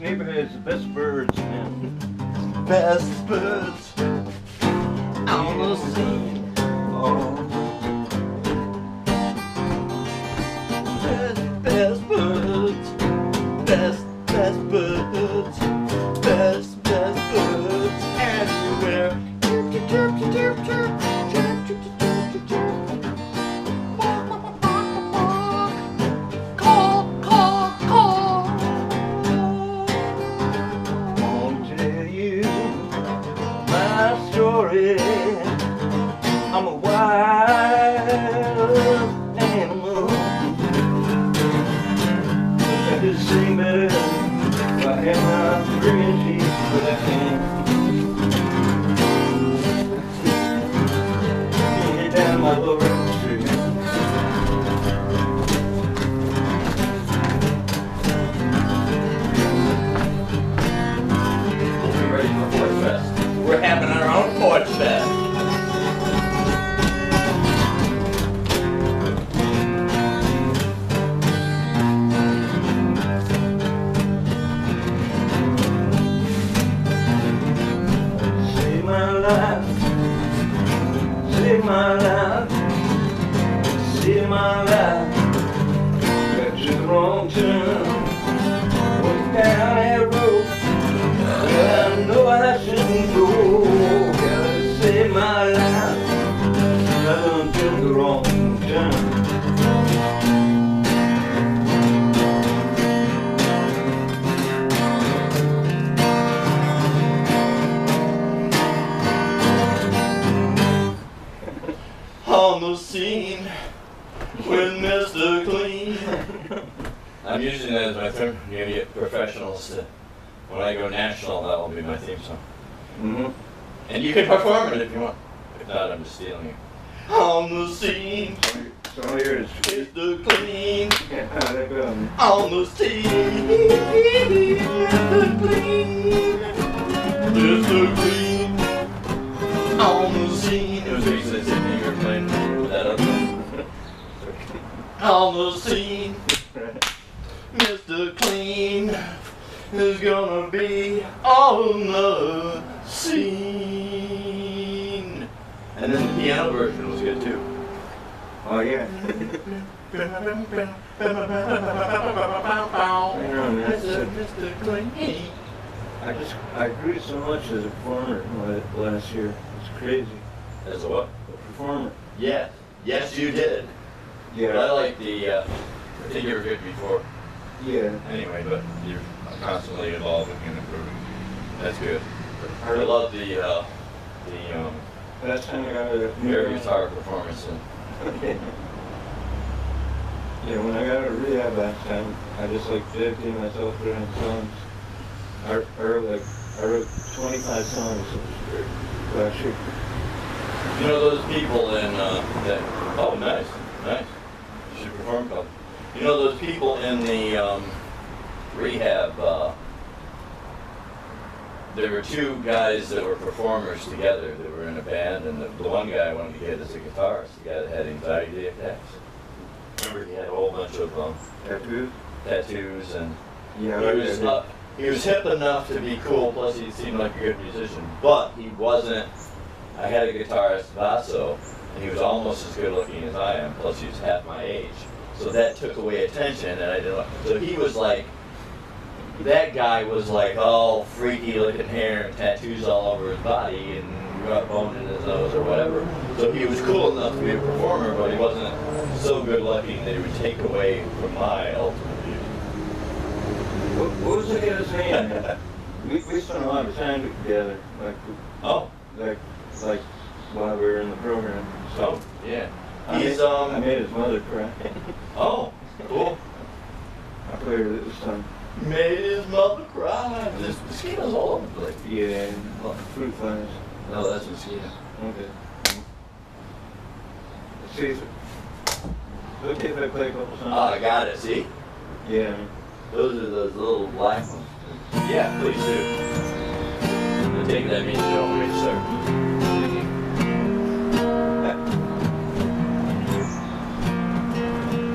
neighborhood's the best birds, man. Best birds on the scene. Oh, Best birds. Best birds. Best birds everywhere. Chirp, chirp, chirp, chirp, chirp. Chirp, chirp, chirp, chirp, chirp. Caw, caw, caw. I want to tell you my story. I'm a wild animal. I could sing better if I had my friggin' teeth, but I can't. Can't get down my lower street. We're ready for Porch Fest. We're having our own Porch Fest. Save my life, save my life, save my life. Got to the wrong turn, went down that road. I know I shouldn't go. Gotta save my life, I done took the wrong turn. On the scene with Mr. Clean. I'm using that as my term. I'm going to get professionals to, when I go national, that will be my theme song. Mm-hmm. And you can perform it if you want. If not, I'm just stealing it. On the scene, So here's Mr. Clean. how'd that go? On the scene, Mr. Clean. Mr. Clean. On the scene. It was basically sitting here playing that up. On the scene, Mr. Clean is gonna be on the scene. And then the piano version was good too. Oh yeah. Mr. Clean. I grew so much as a performer last year. It's crazy. As a what? A performer. Yeah. Yes, you did. But I like the, I think you were good before. Yeah. Anyway, but you're constantly evolving and improving. That's good. I love the Last time I got a air guitar performance. Yeah, when I got out of rehab last time, I just like dedicated myself to writing songs. I wrote 25 songs last year. You know those people in that? Oh, nice. You should perform them. You know those people in the rehab. There were two guys that were performers together. They were in a band, and the one guy I wanted to get as a guitarist. The guy that had anxiety attacks. Remember, he had a whole bunch of tattoos, and he was hip enough to be cool. Plus, he seemed like a good musician, but he wasn't. I had a guitarist, Vaso, and he was almost as good looking as I am. Plus, he was half my age, so that took away attention, and I didn't. So he was like. That guy was like all freaky looking hair and tattoos all over his body and got bone in his nose or whatever. So he was cool enough to be a performer, but he wasn't so good looking that he would take away from my ultimate beauty. What was the guy's name? we spent a lot of time together, like while we were in the program. So yeah, I made his mother cry. Oh, cool. I played her this time. Made his mother cry. This mosquitoes all over the place. Yeah, fruit flies. No, that's mosquito. Okay. Let's see if okay if I play a couple songs. Oh, I got it. See? Yeah. Those are those little black ones. Yeah, please do. I take that means you don't want me to start.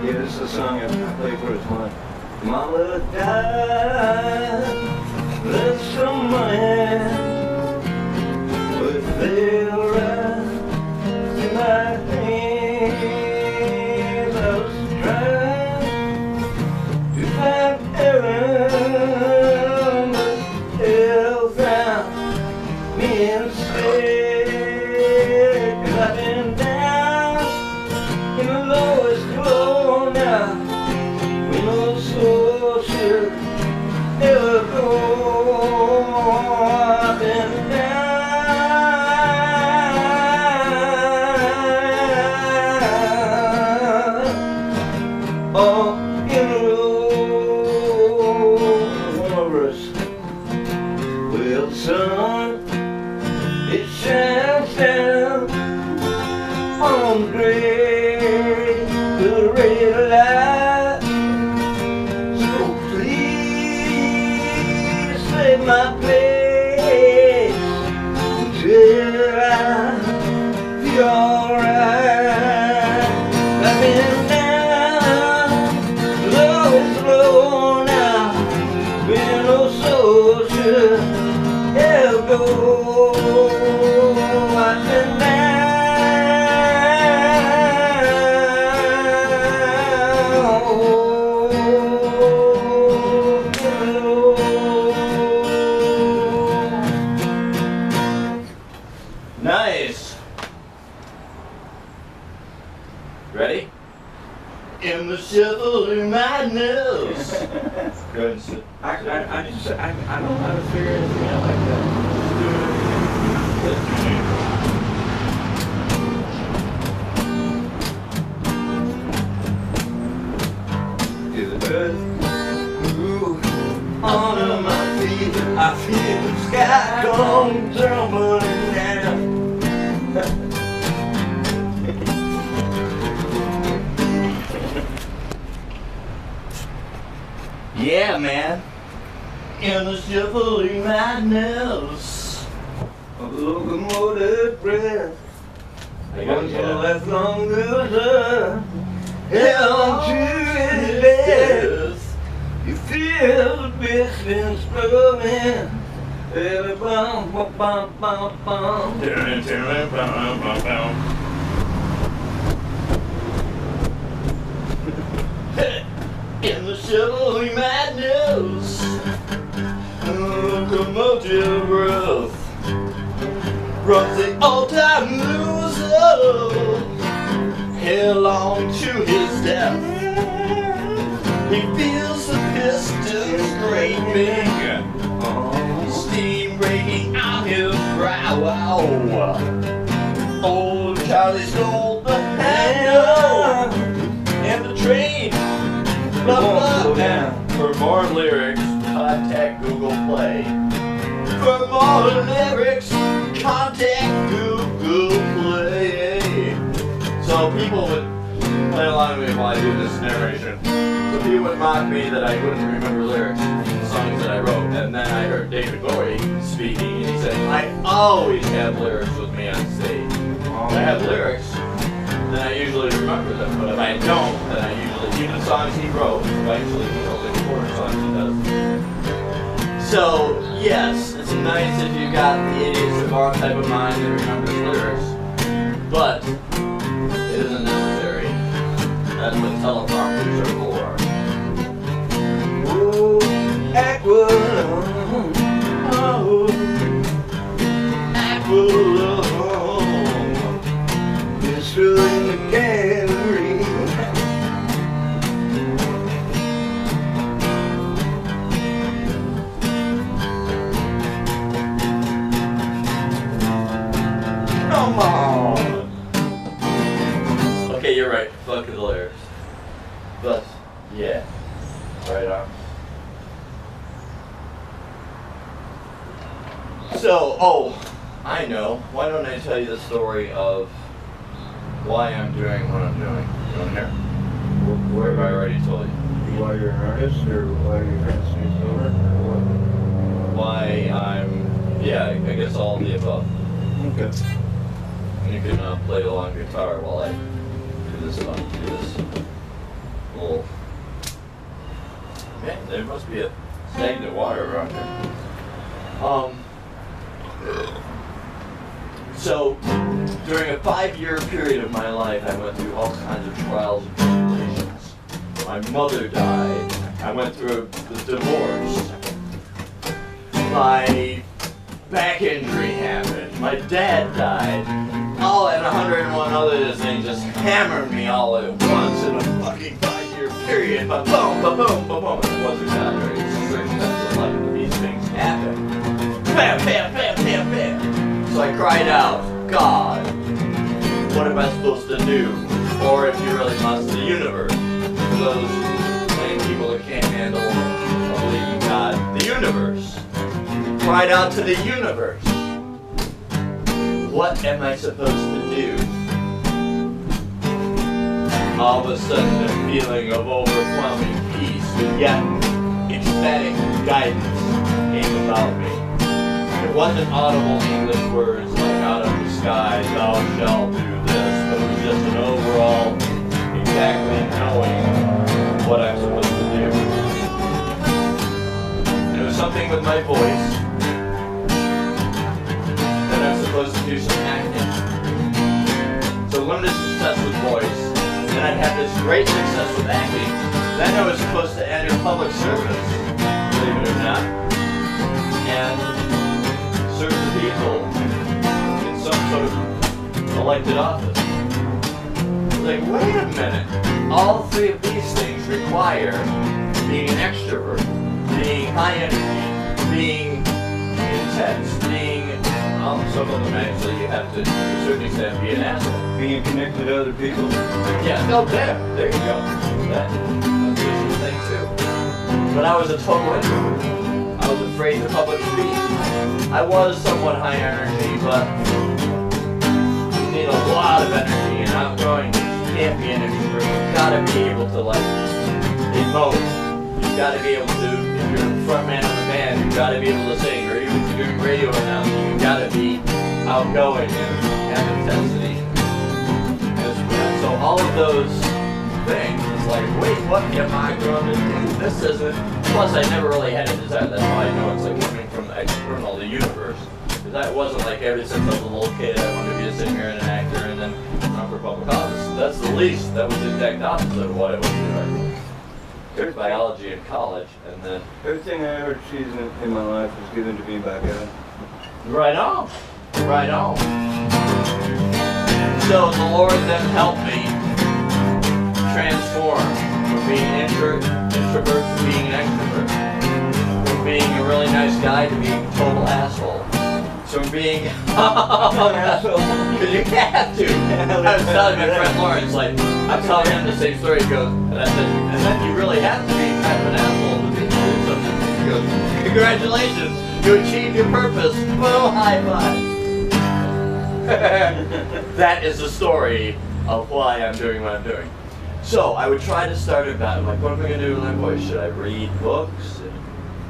Yeah, this is a song I played for his mom. Mama died take my place till I feel alright. I've been down, low and slow now, been no soldier, hell go. I've been Nice. Ready? In the chivalry madness. Go ahead and sit. I don't know how to figure anything out like that. Is it good? Ooh, under my feet, I feel the sky come tumbling down. Yeah, man. In the chivalry madness. A locomotive breath. Once Yeah. left long loser, held to his death. You feel the biscuit struggling. Every bum, bum, bum, bum, bum. In the chivalry madness, locomotive breath runs the all-time loser headlong to his death. He feels the pistons scraping, steam raining out his brow. Old Charlie stole the handle and the train. Slow down. For more lyrics, contact Google Play. For more lyrics, contact Google Play. So people would play along with me while I do this narration. So people would mock me that I wouldn't remember lyrics to songs that I wrote. And then I heard David Bowie speaking, and he said, I always have lyrics with me on stage. If I have lyrics, then I usually remember them. But if I don't, then I usually, even songs he wrote, eventually he only recorded songs he does. So, yes, it's nice if you got the idiots of our type of mind that remembers lyrics. But it isn't necessary. That's what teleprompters are for. Oh, Aqualung. Oh, Aqualung. it's true in the gallery. Come on! Okay, you're right. Fuck the lyrics. But, yeah. Right on. So, I know. Why don't I tell you the story of why I'm doing what I'm doing? You want to hear? Or have I already told you? Why you're an artist, or why you're trying to speak over, or Why I'm, yeah, I guess all of the above. what? Okay. And you can play along guitar while I do this little. Man, there must be a stagnant water around here. So, during a 5-year period of my life, I went through all kinds of trials and tribulations. My mother died. I went through a divorce. My back injury happened. My dad died. All and 101 other things just hammered me all at once in a fucking 5-year period. Ba boom, ba boom, ba boom. It wasn't that very circumstances like these things happen. Bam, bam, bam, bam, bam. So I cried out, God, what am I supposed to do? Or if you really must, the universe. For those many people that can't handle or believe in God, the universe. Cried out to the universe. What am I supposed to do? All of a sudden, a feeling of overwhelming peace, with yet ecstatic guidance came about me. It wasn't audible English words like out of the sky, thou shalt do this, but it was just an overall, exactly knowing what I'm supposed to do. And it was something with my voice, that I'm supposed to do some acting. So limited success with voice, then I'd have this great success with acting. Then I was supposed to enter public service, believe it or not, and serve the people in some sort of elected office. Like, wait a minute. All three of these things require being an extrovert, being high energy, being intense, being, some of them actually you have to, to a certain extent, be an asshole. Being connected to other people. Yeah, no, there you go. That's a thing too. But I was a total introvert. I was afraid to public speak. I was somewhat high energy, but you need a lot of energy and outgoing. You can't be an introvert. You've got to be able to like emote. You've got to be able to, if you're the front man of the band, you've got to be able to sing, or even if you're doing radio announcing, you've got to be outgoing and have intensity. And so all of those things, it's like, wait, what am I going to do? This isn't. Plus, I never really had a desire. That's why I know it's like coming from the external, the universe. Because I wasn't like ever since I was a little kid, I wanted to be a singer and an actor and then run for public office. That's the least. That was the exact opposite of what I was doing. I took biology in college, and then Everything I ever achieved in my life was given to me by God. right on, right on. So the Lord then helped me transform from being an introvert to being an extrovert, from being a really nice guy to being a total asshole. So from being asshole. Because you have to. I was telling my friend Lawrence, like, I'm telling him the same story. He goes, and I said, and then you really have to be kind of an asshole to be doing something. He goes, congratulations, you achieved your purpose. Well, high five. That is the story of why I'm doing what I'm doing. So I would try to start about, like, what am I going to do with my voice? Should I read books in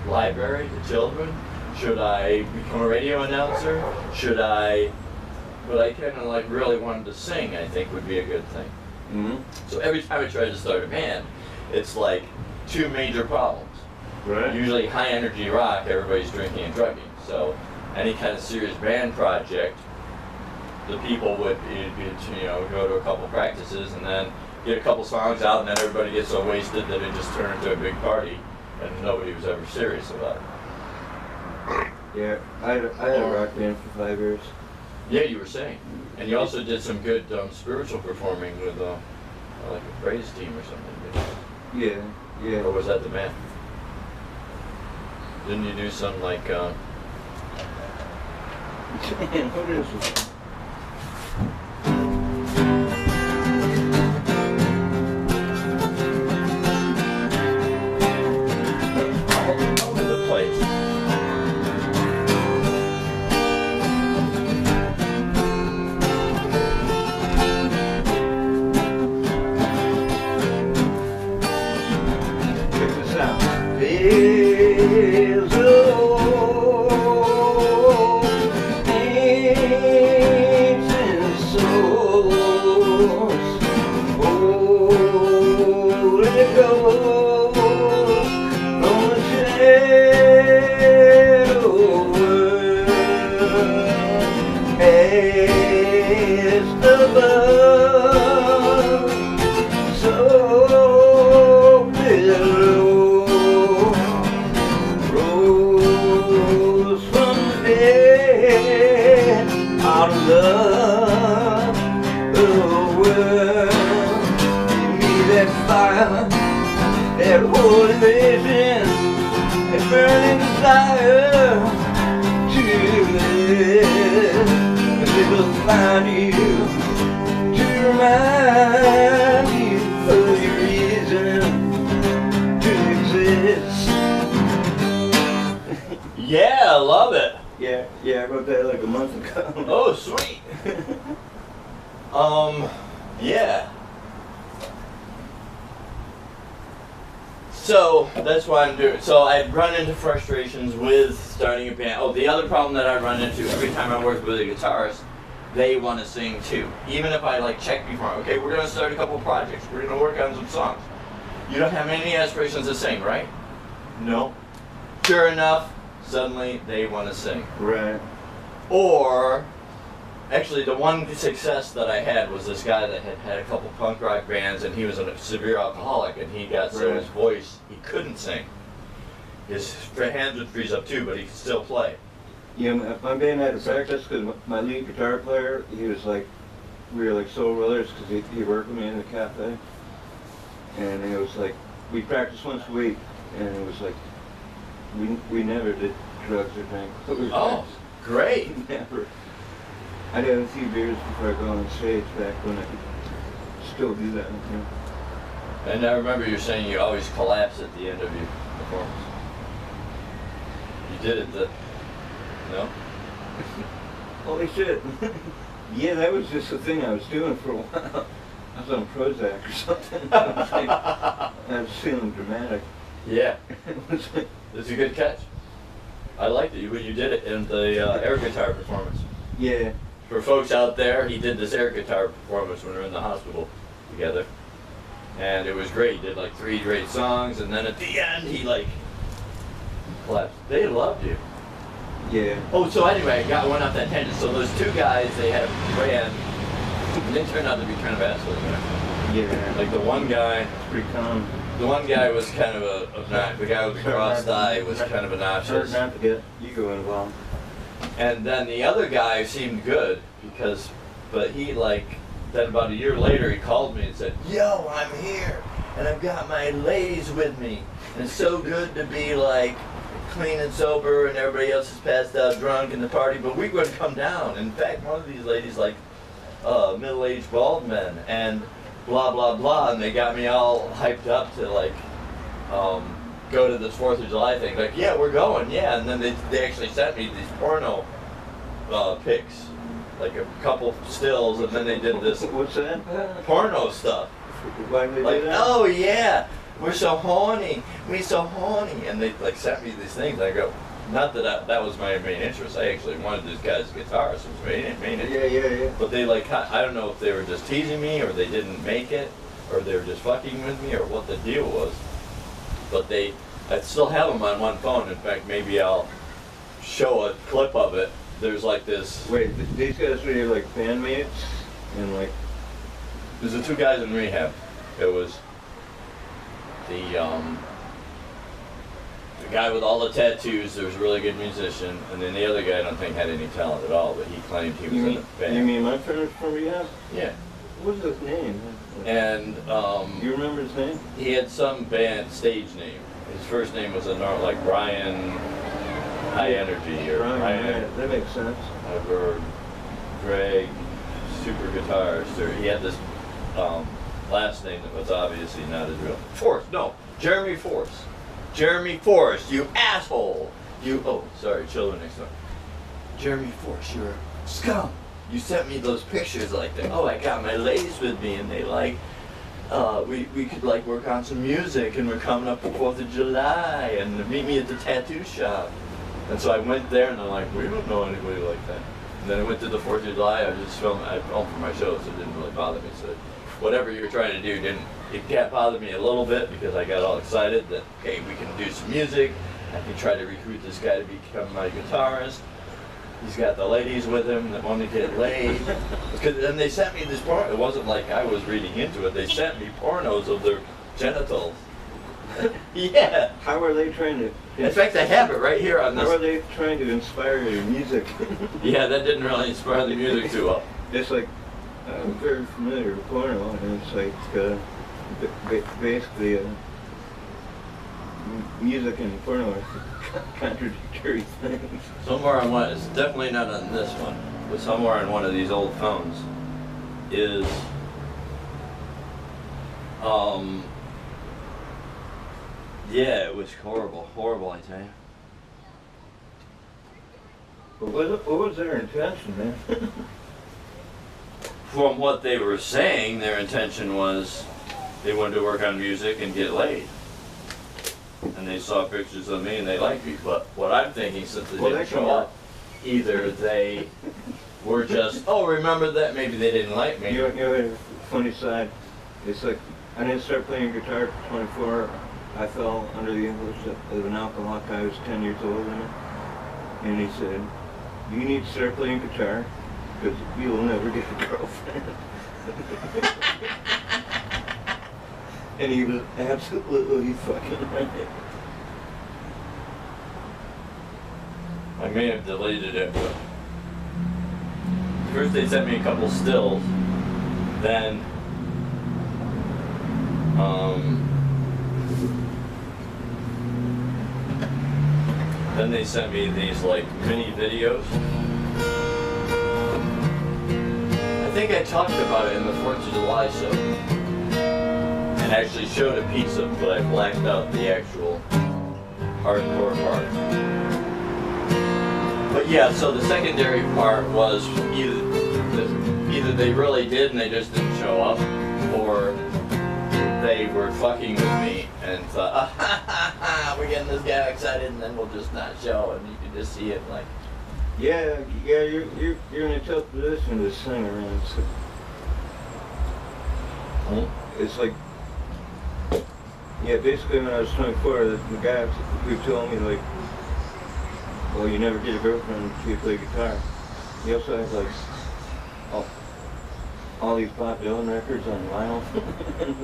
the library to children? Should I become a radio announcer? Should I, but I kind of like really wanted to sing, I think would be a good thing. Mm-hmm. So every time I try to start a band, it's like two major problems. Right. Usually high energy rock, everybody's drinking and drugging. So any kind of serious band project, the people would go to a couple practices and then get a couple songs out, and then everybody gets so wasted that it just turned into a big party and nobody was ever serious about it. Yeah, I had a rock band for 5 years. Yeah, you were saying. And you also did some good spiritual performing with like a praise team or something. Yeah, yeah. Or was that the band? Didn't you do some like What is it? all over the place? Check this out. There's ancient souls. Oh, let it go from the shadow world as above. So below rose from the dead out of love. The world give me that fire, that holy vision, that burning desire to live. And it'll find you to remind you of your reason to exist. Yeah, I love it. Yeah, I wrote that like a month ago. Oh, sweet. Yeah. So that's why I'm doing. So I run into frustrations with starting a band. Oh, the other problem that I run into every time I work with a guitarist, they want to sing too. Even if I like check before, okay, we're gonna start a couple projects. We're gonna work on some songs. You don't have any aspirations to sing, right? No. Sure enough, suddenly they want to sing. Right. Or, actually, the one success that I had was this guy that had a couple punk rock bands, and he was a severe alcoholic, and he got so his voice, he couldn't sing. His hands would freeze up too, but he could still play. Yeah, my band had to practice because my lead guitar player, he was like, we were like soul brothers because he worked with me in the cafe. And it was like, we practiced once a week, and it was like, we never did drugs or drink. Oh, great. Never. I'd have a few beers before I go on stage back when I could still do that. You know? And I remember you saying you always collapse at the end of your performance. You did it no? Holy shit. Yeah, that was just the thing I was doing for a while. I was on Prozac or something. I was feeling dramatic. Yeah. It's a good catch. I liked it. You did it in the air guitar performance. Yeah. For folks out there, he did this air guitar performance when we were in the hospital together. And it was great. He did like 3 great songs, and then at the end, he like collapsed. They loved you. Yeah. Oh, so anyway, I went off that tangent. So those 2 guys, they had a brand, and they turned out to be kind of assholes, right? Yeah. Like the one guy, It's pretty common. the one guy was kind of the guy with the crossed eye was kind of obnoxious. Hard not to get ego involved. And then the other guy seemed good but he then about a year later he called me and said, "Yo, I'm here, and I've got my ladies with me, and it's so good to be like clean and sober, and everybody else is passed out drunk in the party, but we're going to come down." In fact, one of these ladies middle-aged bald men, and blah blah blah, and they got me all hyped up to go to this 4th of July thing. Like, yeah, we're going, yeah. And then they actually sent me these porno pics, like a couple stills, and then they did this What's that? porno stuff. Why did they Like, do that? oh yeah, we're so horny, and they like sent me these things. I go, not that that was my main interest. I actually wanted this guy's guitarist. It was main interest. Yeah. But they I don't know if they were just teasing me, or they didn't make it, or they were just fucking with me, or what the deal was. But I still have them on one phone. In fact, maybe I'll show a clip of it. There's like this. Wait, these guys were your like bandmates? And like. There's the 2 guys in rehab. It was the guy with all the tattoos. There was a really good musician, and then the other guy I don't think had any talent at all, but he claimed he was in a band. You mean my friend from rehab? Yeah. What was his name? And you remember his name? he had some band stage name. His first name was like Brian High Energy or Brian, Brian. right. That makes sense. Or Greg, super guitarist, or he had this last name that was obviously not his real. Force, no, Jeremy Force. Jeremy Force, you asshole. Children next door. Jeremy Force, you're a scum. You sent me those pictures like that. Oh, I got my ladies with me, and they we could like work on some music, and we're coming up for 4th of July, and meet me at the tattoo shop. And so I went there, and they're like, we don't know anybody like that. And then I went to the 4th of July. I filmed for my show, so it didn't really bother me. So whatever you were trying to do it can't bother me a little bit, because I got all excited that, okay, we can do some music. I can try to recruit this guy to become my guitarist. He's got the ladies with him that want to get laid. And they sent me this porno. It wasn't like I was reading into it. They sent me pornos of their genitals. Yeah. How are they trying to... In fact, I have it right here on this. How are they trying to inspire your music? Yeah, that didn't really inspire the music too well. It's like, I'm very familiar with porno, and it's like, basically, music and porno are contradictory things. Somewhere on one, it's definitely not on this one, but somewhere on one of these old phones is, yeah, it was horrible, I tell you. But what was their intention, man? From what they were saying, their intention was they wanted to work on music and get laid. and they saw pictures of me and they liked me. But what I'm thinking, since they Well, didn't that can show up, either they were just, oh, remember that? Maybe they didn't like me. You know, a funny side. It's like I didn't start playing guitar at 24. I fell under the influence of an alcoholic. I was 10 years old, and he said, "You need to start playing guitar because you will never get a girlfriend." And he was absolutely fucking right. I may have deleted it, but first they sent me a couple stills, then they sent me these like mini videos. I think I talked about it in the 4th of July show, and actually showed a piece of, but I blacked out the actual hardcore part. But yeah, so the secondary part was either they really did and they just didn't show up, or they were fucking with me and thought, ah, ha, ha, ha, we're getting this guy excited and then we'll just not show, and you can just see it like. Yeah, you're in a tough position to sing around. So it's like, yeah, basically when I was 24, the guy who told me like, well, you never get a girlfriend if you play guitar. He also has like all these Bob Dylan records on vinyl.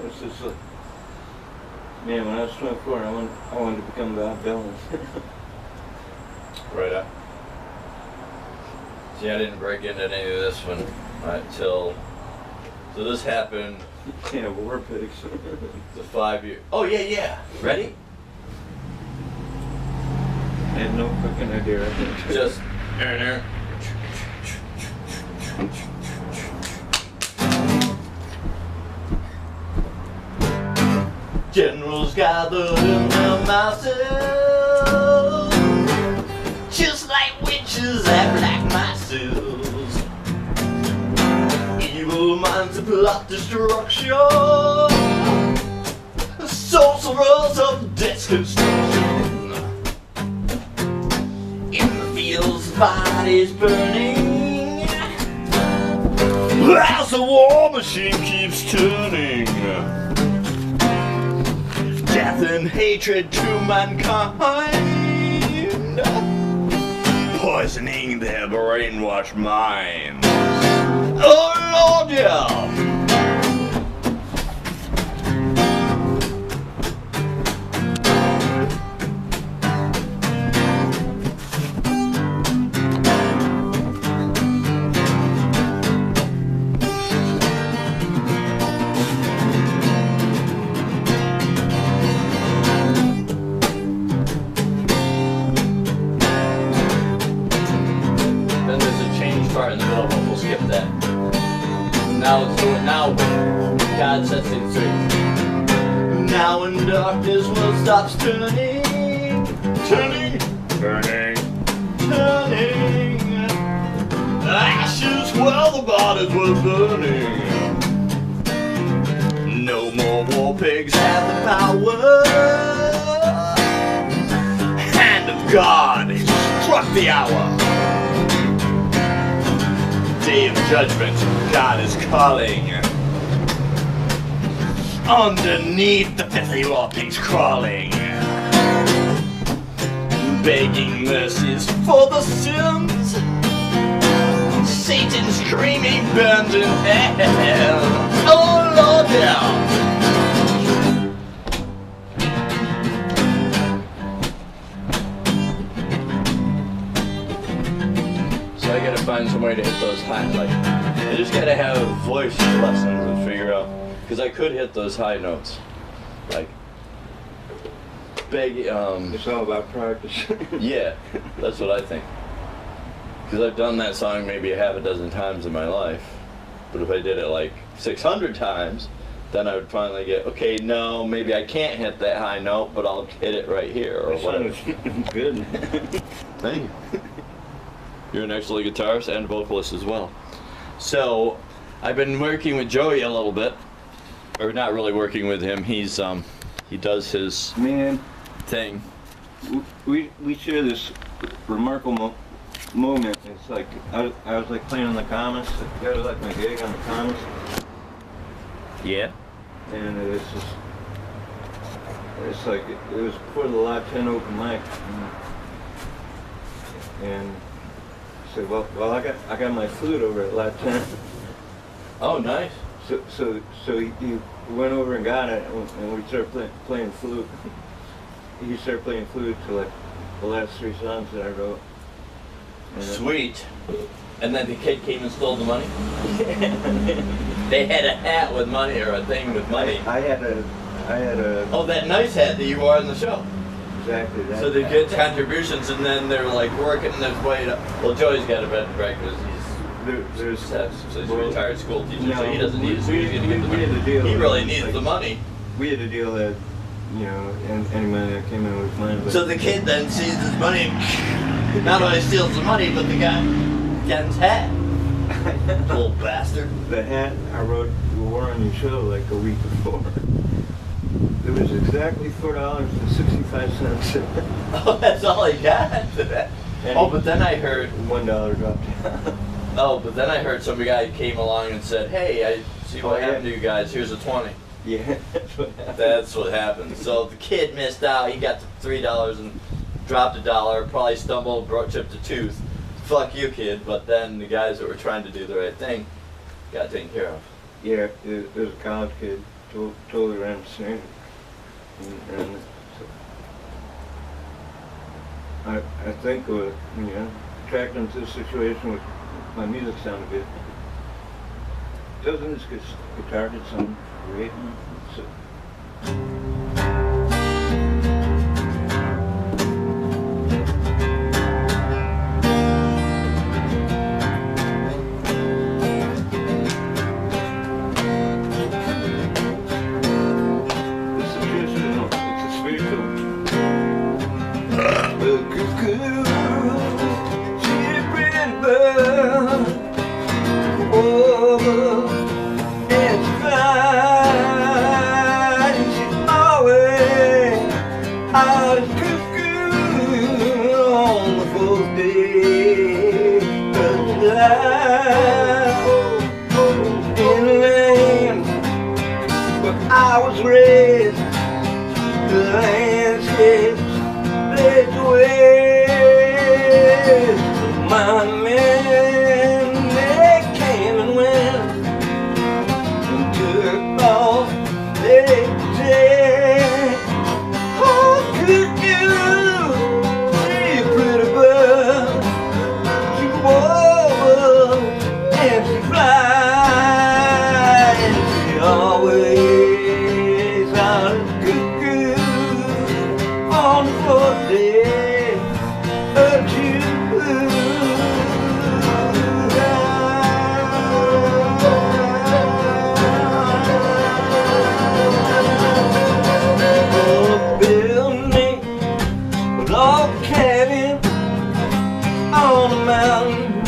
It's just like, man, when I was 24, I wanted to become Bob Dylan. Right up. See, I didn't break into any of this one until, so this happened. Yeah, War Pigs. The 5 year. Oh yeah. Ready? I had no fucking idea. Just. Generals gathered in their masses, just like witches at black masses. Evil minds that plot destruction, sorcerers of destruction. In the fields, bodies burning, as the war machine keeps turning. Death and hatred to mankind, poisoning their brainwashed minds. Oh Lord, yeah. Part in the middle, but we'll skip that. Now God sets things straight. Now when darkness will stop turning, ashes while the bodies were burning. No more war pigs have the power. Hand of God has struck the hour. Day of judgment, God is calling. Underneath the filthy war pigs crawling, begging mercies for the sins Satan screaming burned in hell. Oh Lord, yeah. I gotta find some way to hit those high, like, I just gotta have voice lessons and figure out, because I could hit those high notes, like, big, It's all about practice. yeah, that's what I think, because I've done that song maybe a half a dozen times in my life, but if I did it like 600 times, then I would finally get, okay, no, maybe I can't hit that high note, but I'll hit it right here, or whatever. Good. Thank you. You're an excellent guitarist and vocalist as well. So, I've been working with Joey a little bit, or not really working with him. He's he does his. Man, thing. We share this remarkable moment. It's like I was like playing on the Commons. I got like my gig on the Commons, Yeah. and it's like it was before the Lot 10 open mic, and I said, well, I got my flute over at Lot 10. Oh, nice. So he went over and got it, and we started playing flute. He started playing flute to like the last 3 songs that I wrote. And Sweet. And then the kid came and stole the money? They had a hat with money or a thing with money. I had a. Oh, that nice hat that you wore on the show. Exactly that. So they get contributions and then they're like working their way to. Well, Joey's got a bed and breakfast. There's So he's a retired school teacher, no, so he doesn't need it. So he's going to get the we had money. a deal. He really needs like, the money. We had a deal that, you know, any money that came in was mine. But So the kid then sees his money, not only steals the money, but the guy gets his hat. Little bastard. the hat I wore on your show like a week before. It was exactly $4.65. Oh, that's all he got? Oh, but then I heard. $1 dropped down. Oh, but then I heard some guy came along and said, "Hey, I see what yeah. happened to you guys. Here's a 20." Yeah, that's what happened. That's what happened. So the kid missed out. He got to $3 and dropped $1. Probably stumbled, chipped a tooth. Fuck you, kid. But then the guys that were trying to do the right thing got taken care of. Yeah, there was a college kid totally ran the same. And so I think you know, tracked into the situation with my music sounded good. Doesn't this guitar did sound great? So, I was raised, the landscapes laid waste. My men, they came and went and took all they did. Oh, could you see a pretty bird? She warbles and she flies, and she always on the day of June. Building a log cabin on a mountain,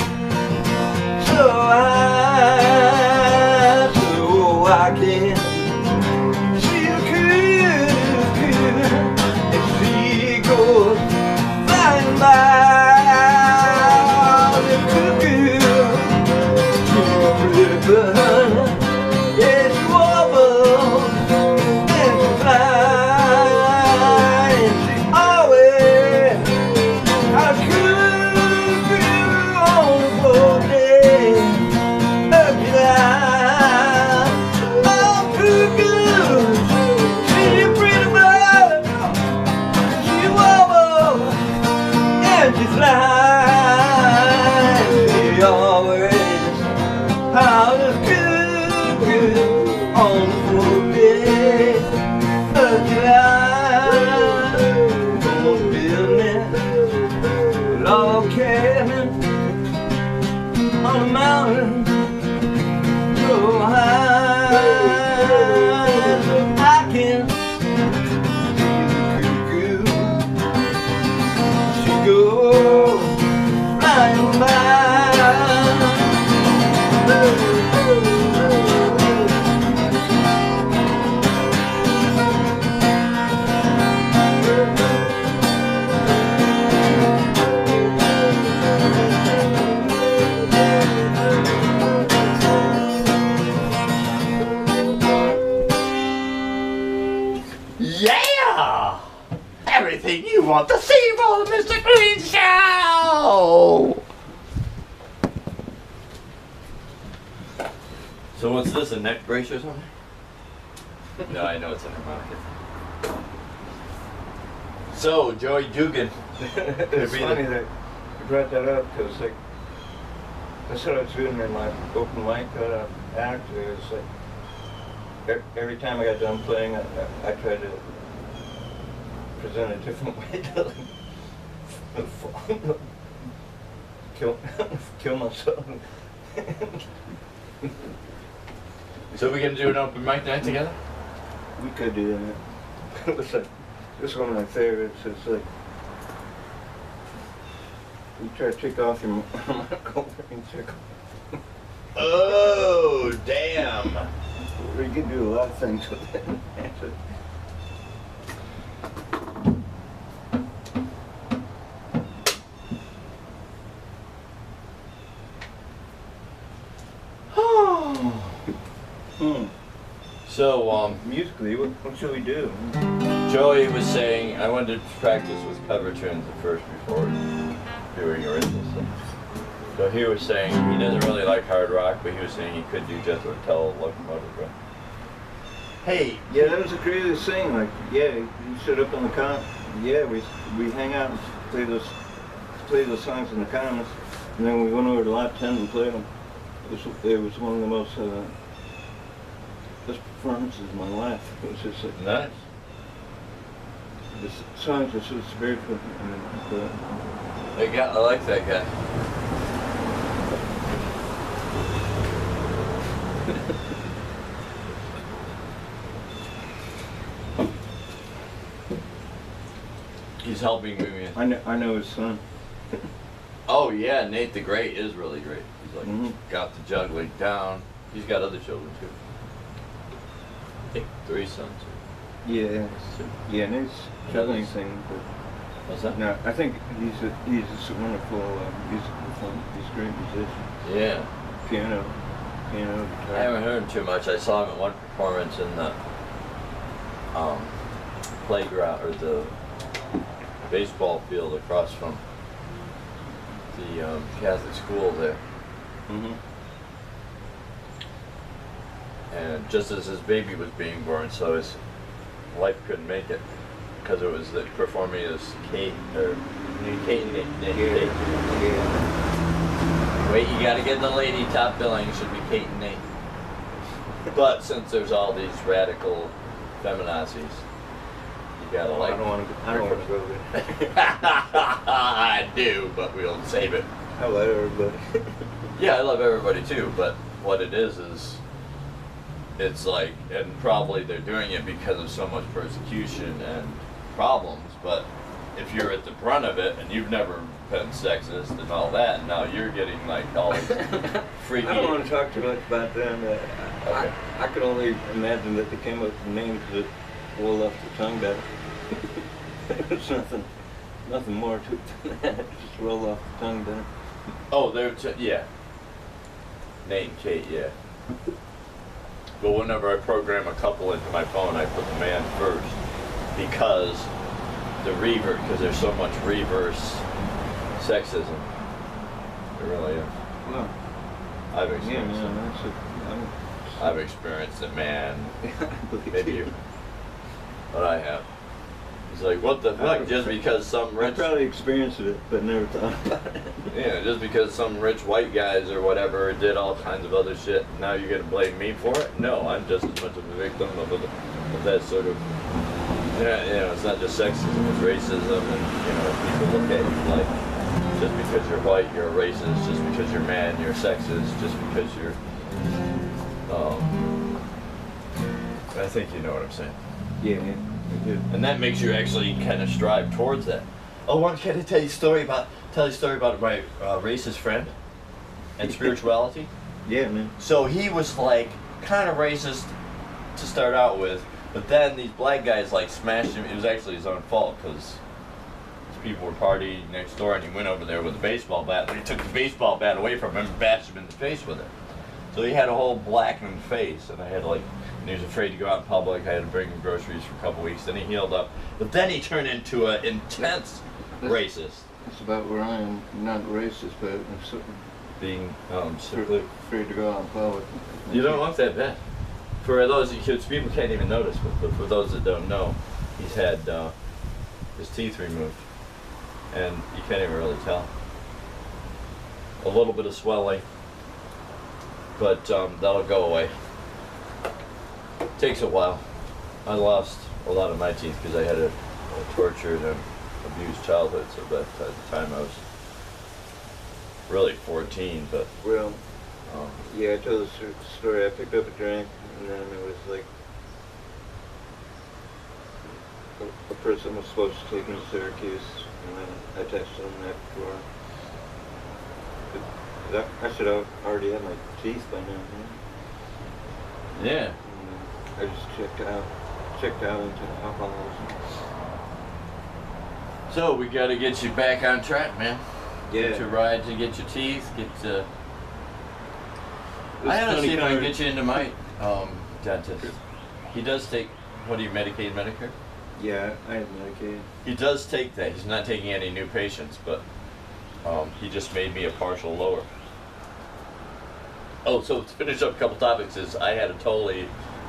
so I can see the cool flying by the cuckoo. She's a pretty bird, yeah, she warbles and she flies, and she always a cuckoo on the cold day of July. Oh, cuckoo, she's a pretty bird. She flies, she always out of cuckoo on the full day of July. Gonna build me a log cabin on a mountain so high, so I can go flying by. Oh, Mr. CleanNKeNSpeciaL! So what's this, a neck brace or something? No, I know it's in her market. So, Joey Dugan. It's funny that you brought that up because like that's what I was doing in my open mic act. It was like every time I got done playing, I tried to present a different way to kill myself. So we gonna do an open mic night together? We could do that. It was like, this is one of my favorites. It's like, you try to take off your monocle and check. Oh, damn. You can do a lot of things with it. So, musically, what should we do? Joey was saying I wanted to practice with cover tunes at first before doing original stuff. So he was saying he doesn't really like hard rock, but he was saying he could do Jethro Tull, Locomotive, right? Hey, yeah, that was the craziest thing. Like, yeah, you sit up on the yeah, we hang out and play those songs in the comments, and then we went over to Lot 10 and played them. It was one of the most best performances of my life. It was just like nice. The songs are so spiritual. I like that guy. He's helping me. I know his son. Oh yeah, Nate the Great is really great. He's like got the juggling down. He's got other children too. I think 3 sons. Yeah, yeah, and his juggling thing. But what's that? no, I think he's a wonderful musical fun. He's a great musician. Yeah. Piano, I guitar. haven't heard him too much. I saw him at one performance in the playground or the baseball field across from the Catholic school there. And just as his baby was being born, so his wife couldn't make it because it was performing as Kate or Kate and Nate. Wait, you gotta get the lady top billing. It should be Kate and Nate. But since there's all these radical feminazis, you gotta like. I don't want to go there. I do, but we'll save it. I love everybody. Yeah, I love everybody too, but what it is it's like, and probably they're doing it because of so much persecution and problems, but if you're at the brunt of it and you've never been sexist and all that, and now you're getting like all these freaky... I don't want to talk too much about them. Okay. I could only imagine that they came up with names that roll off the tongue better. There's nothing more to it than that. Just roll off the tongue better. Oh, yeah. Nate and Kate, yeah. But whenever I program a couple into my phone, I put the man first because there's so much reverse sexism. There really is. Well, I've experienced yeah, man, it. I've experienced it, man. Maybe you. But I have. It's like, what the fuck? Just because some I rich... probably experienced it, but never thought about it. Yeah, just because some rich white guys or whatever did all kinds of other shit, now you're gonna blame me for it? No, I'm just as much of a victim of that sort of... Yeah, it's not just sexism, it's racism, and, people look at you like, just because you're white, you're a racist, just because you're man, you're sexist, just because you're... I think you know what I'm saying. Yeah, man. And that makes you actually kind of strive towards that. Oh, can I tell you a story about my racist friend and spirituality? Yeah, man. So he was like kind of racist to start out with, but then these black guys like smashed him. It was actually his own fault because people were partying next door, and he went over there with a baseball bat, and they took the baseball bat away from him and bashed him in the face with it. So he had a whole blackened face, and I had and he was afraid to go out in public. I had to bring him groceries for a couple weeks. Then he healed up, but then he turned into an intense racist. That's about where I am. Not racist, but I'm so Being afraid to go out in public. you don't look that bad. For those kids, people can't even notice, but for those that don't know, he's had his teeth removed, and you can't even really tell. A little bit of swelling, but that'll go away. Takes a while. I lost a lot of my teeth because I had a tortured and abused childhood, so by the time I was really 14, but Well, yeah, I told the story. I picked up a drink, and then it was like a person was supposed to take me to Syracuse, and then I texted him that before. I should have already had my teeth by now. yeah. I just checked out into alcoholism. So we got to get you back on track, man. Yeah. Get your rides and get your teeth. Get. This I gotta see if I can card- get you into my dentist. He does take. What do you Medicaid, Medicare? Yeah, I have Medicaid. He does take that. He's not taking any new patients, but he just made me a partial lower. Oh, so to finish up a couple topics is I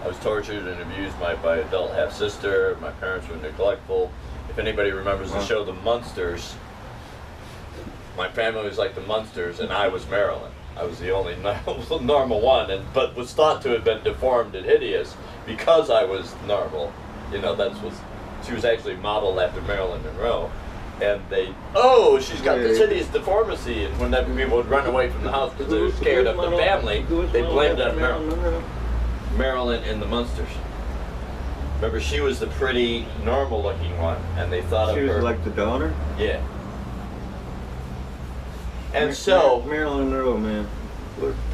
was tortured and abused by adult half sister. My parents were neglectful. If anybody remembers the show The Munsters, my family was like the Munsters, and I was Marilyn. I was the only normal one, but was thought to have been deformed and hideous because I was normal. You know, she was actually modeled after Marilyn Monroe. And she's got this hideous deformity, and whenever people would run away from the house because they were scared of the family, they blamed it on Marilyn. Marilyn in the Munsters. Remember, she was the pretty, normal-looking one, and they thought of her. She was like the daughter? Yeah. And Marilyn Monroe, man.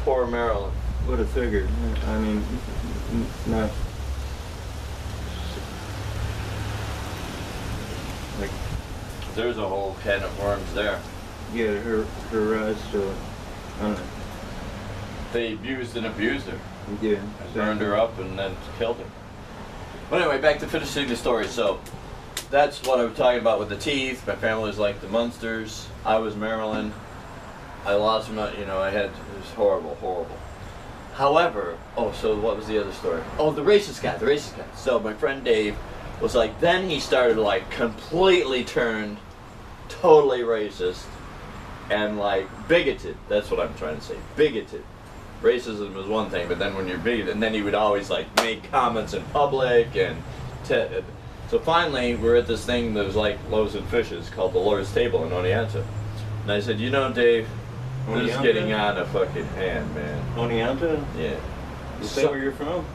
poor Marilyn. What a figure. I mean, not like. There's a whole can of worms there. Yeah, her rise to, I don't know. They abused and abused her. Yeah. Burned her up and then killed her. But anyway, back to finishing the story. So that's what I was talking about with the teeth. My family was like the Munsters. I was Marilyn. I lost my, it was horrible, horrible. However, so what was the other story? Oh, the racist guy. So my friend Dave was like, then he started like completely turned totally racist and like bigoted. That's what I'm trying to say. Bigoted. Racism is one thing, but then when you're bigoted, and then he would always like make comments in public and so finally we're at this thing that was like loaves and fishes called the Lord's Table in Oneonta. And I said, Dave, this is getting on a fucking hand, man. Oneonta? Yeah. Is that where you're from?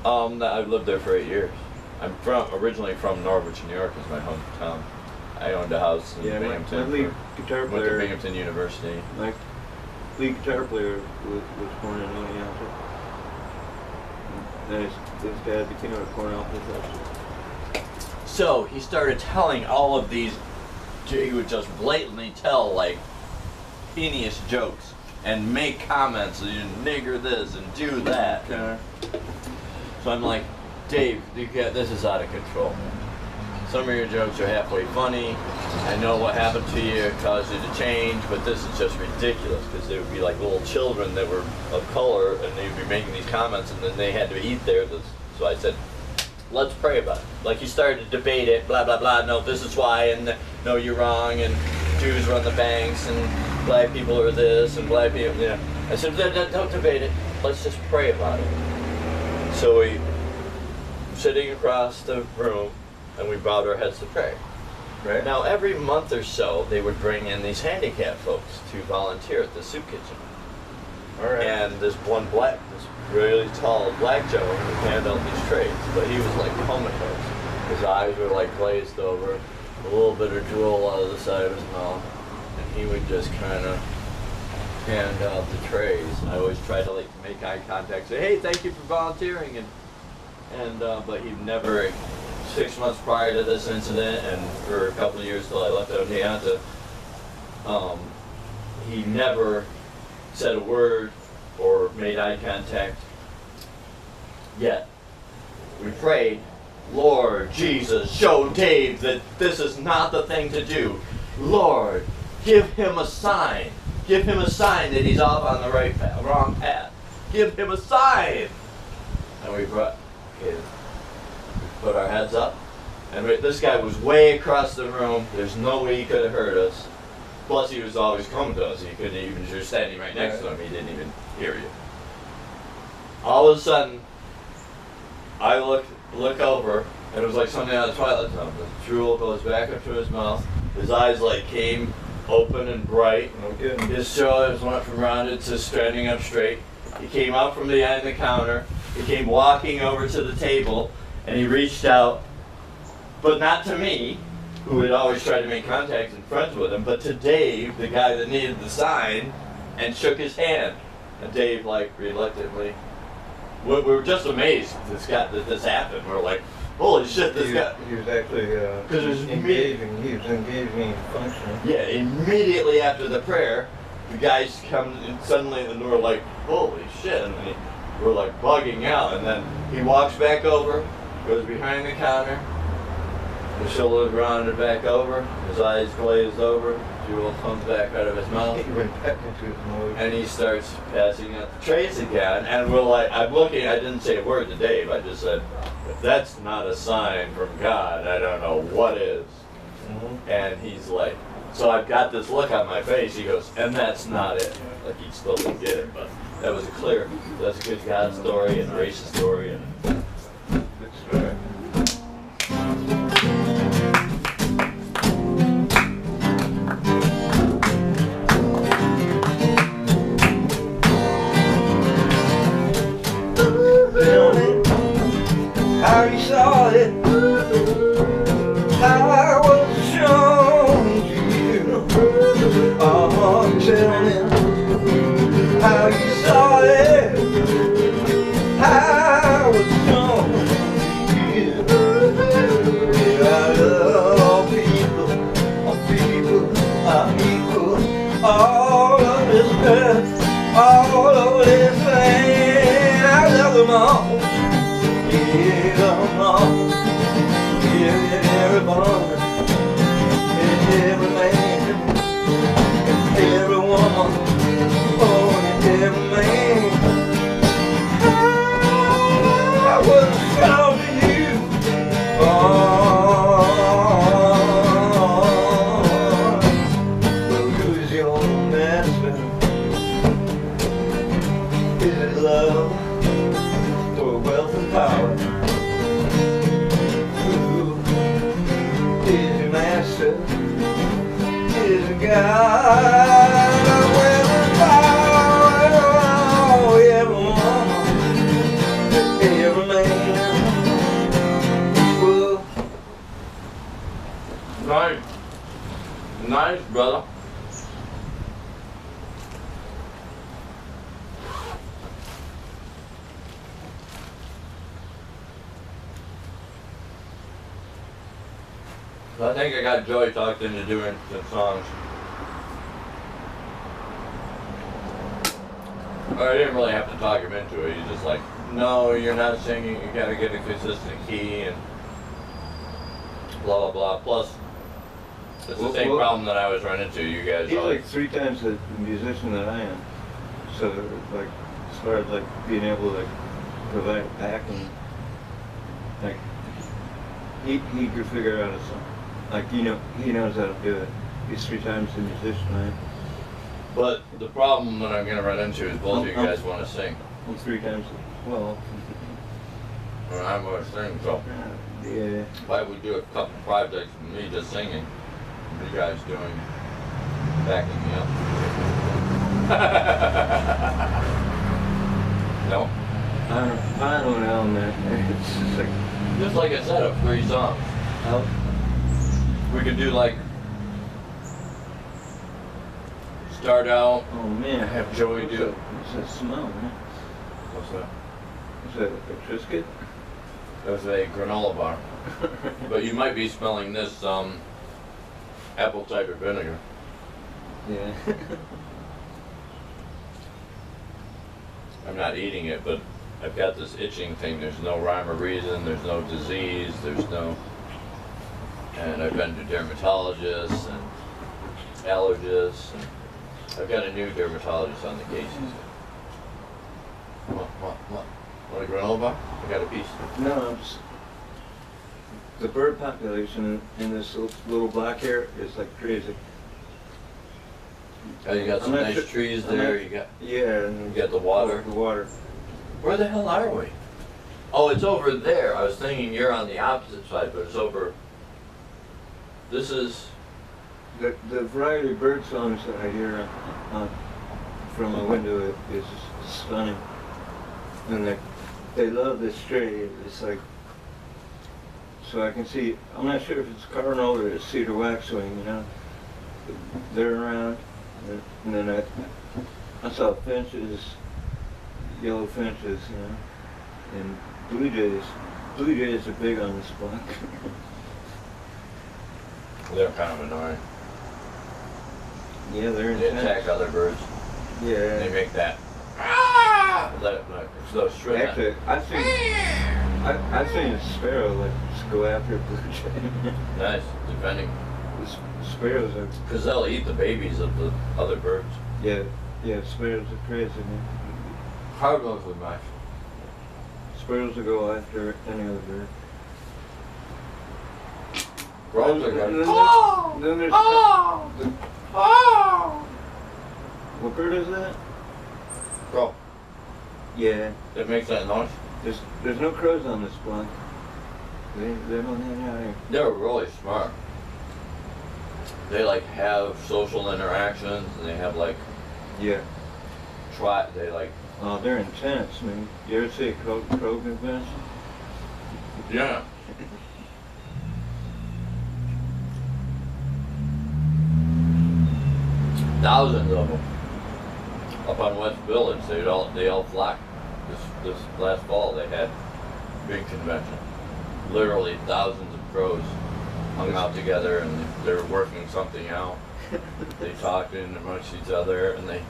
I've lived there for 8 years. I'm originally from Norwich, New York, is my hometown. I owned a house in Binghamton. My lead guitar Went to player. Binghamton University. My lead guitar player was born in Oneonta. And his dad became a Cornell professor. So he started telling all of these. He would just blatantly tell like heinous jokes and make comments, nigger this and do that. So I'm like, Dave, this is out of control. Some of your jokes are halfway funny. I know what happened to you caused you to change, but this is just ridiculous because they would be like little children that were of color and they'd be making these comments and then they had to eat there. So I said, let's pray about it. Like he started to debate it, blah, blah, blah. No, this is why, and no, you're wrong, and Jews run the banks, and black people are this, and black people, I said, don't debate it. Let's just pray about it. So we sitting across the room, and we bowed our heads to pray. Right. Now, every month or so, they would bring in these handicapped folks to volunteer at the soup kitchen. All right. And this really tall black gentleman would hand out these trays, but he was like comatose. His eyes were like glazed over, a little bit of drool out of the side of his mouth, and he would just kind of hand out the trays. I always try to like make eye contact, say, "Hey, thank you for volunteering," but he never. 6 months prior to this incident, and for a couple of years till I left Oneonta, he never said a word or made eye contact. Yet, we prayed, Lord Jesus, show Dave that this is not the thing to do. Lord, give him a sign. Give him a sign that he's off on the right path, wrong path. Give him a sign. And we put our heads up. And this guy was way across the room. There's no way he could have heard us. Plus, he was always coming to us. He couldn't even, you're standing right next to him, he didn't even hear you. All of a sudden, I look over, and it was like something out of Twilight Zone. The drool goes back up to his mouth. His eyes like came open and bright. His shoulders went from rounded to standing up straight. He came out from behind the counter. He came walking over to the table, and he reached out, but not to me, who had always tried to make contact and friends with him, but to Dave, the guy that needed the sign, and shook his hand. And Dave, like, reluctantly, we were just amazed that this happened. We were like, holy shit, this guy. He was actually engaging. He was engaging in function. Yeah, immediately after the prayer, the guys come and suddenly, and we're like, holy shit. And then we're like bugging out. And then he walks back over, goes behind the counter, his shoulders rounded back over, his eyes glazed over, jewel comes back out of his mouth. He went back into his mode. And he starts passing out the trays again. And we're like, I'm looking, I didn't say a word to Dave, I just said, if that's not a sign from God, I don't know what is. Mm-hmm. And he's like, so I've got this look on my face, he goes, and that's not it. Like he still didn't get it, but that was clear. That's a good God story and gracious story. And good story. How you saw it, how I was shown to you. Oh, tell me how you saw it, how I was shown to you. Yeah, I love all people are equal. All of this earth, all over this land, I love them all. Every woman, every man, every woman, oh, every man. I was found in you, but who's your master? Is it love or wealth and power? Is a God of wealth and power, every woman, every man. Whoa. nice. Nice, brother. I think I got Joey talked into doing some songs. Or I didn't really have to talk him into it. He's just like, no, you're not singing. You gotta get a consistent key and blah blah blah. Plus, it's the same problem that I was running into. You guys. He's like 3 times the musician that I am. So like, as far as like being able to like provide backing, like he could figure out a song. Like, you know, he knows how to do it. He's 3 times the musician, right? But the problem that I'm going to run into is both of you guys want to sing. I'm 3 times, well... Well, I want to sing, so... Yeah. Why would we do a couple projects with me just singing, and you guys doing... backing me up? No? I don't know, man. It's just like I said, a free song. Oh. We could do like start out. Oh man, have Joey do it. What's that smell, man? What's that? Is that a Triscuit? That's a granola bar. But you might be smelling this apple cider vinegar. Yeah. I'm not eating it, but I've got this itching thing. There's no rhyme or reason. There's no disease. There's no. And I've been to dermatologists, and allergists. And I've got a new dermatologist on the case. What? Want a granola bar? I got a piece. No, I'm just, the bird population in this little block here is like crazy. Oh, you got some I'm not nice trees there. You got and you got the water. The water. Where the hell are we? Oh, it's over there. I was thinking you're on the opposite side, but it's over. This is. The variety of bird songs that I hear from a window is stunning, and they love this tree. It's like, so I can see. I'm not sure if it's cardinal or it's cedar waxwing. You know, they're around, and then I saw finches, yellow finches, you know, and blue jays. Blue jays are big on this block. They're kind of annoying. Yeah, they're They intense. attack other birds. Yeah. They make that. Those shrimp. Actually, I've seen a sparrow like just go after a blue jay. Nice, defending. Sparrows are. Because they'll eat the babies of the other birds. Yeah, sparrows are crazy, man. Hard ones with my. Sparrows will go after any other bird. Crows are Then good. there's what bird is that? Crow. Yeah, That makes that noise. there's no crows on this block. They don't hang out here. They're really smart. They like have social interactions, and they have like Yeah. they like. Oh, they're intense, man. You ever see a crow convention? Yeah. Thousands of them up on West Village. They all flocked. This last fall they had a big convention. Literally thousands of crows hung out together, and they were working something out. They talked in amongst each other, and they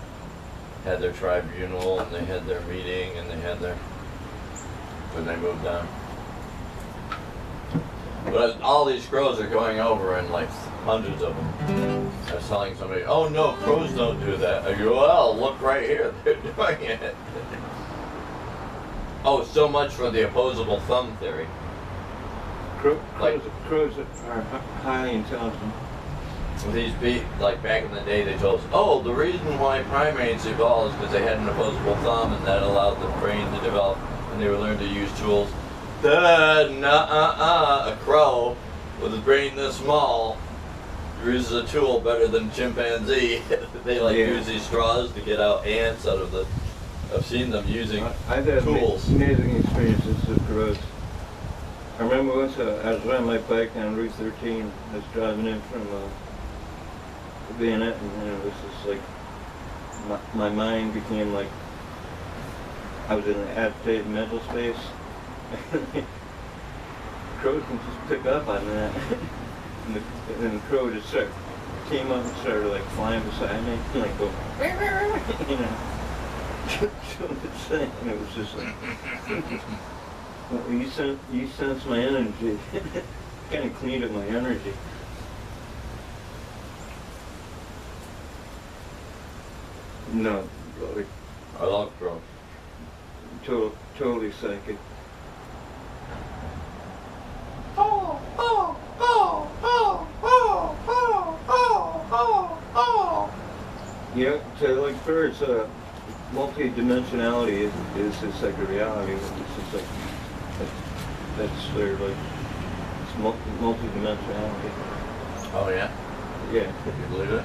had their tribunal, and they had their meeting, and they had their. When they moved on. But all these crows are going over, and like hundreds of them. I was telling somebody, "Oh no, crows don't do that." I go, "Well, look right here, they're doing it." Oh, so much for the opposable thumb theory. Crows are highly intelligent. These like back in the day, they told us, "Oh, the reason why primates evolved is because they had an opposable thumb, and that allowed the brain to develop, and they would learn to use tools." A crow with a brain this small uses a tool better than chimpanzee. They use these straws to get out ants out of the. I've seen them using I've had tools. amazing experiences with crows. I remember once I was riding my bike on Route 13. I was driving in from Bayonet, and it was just like my mind became like I was in an agitated mental space. Crows can just pick up on that. and the crow just came up and started like flying beside me, and like go, you know, doing its thing. And it was just like, well, you sense my energy. Kind of cleaned up my energy. No, like, I love crows. totally psychic. Yeah, so like birds, multi-dimensionality is just like a reality. It's just like that's their like it's multi-dimensionality. Oh yeah? Yeah. You believe it?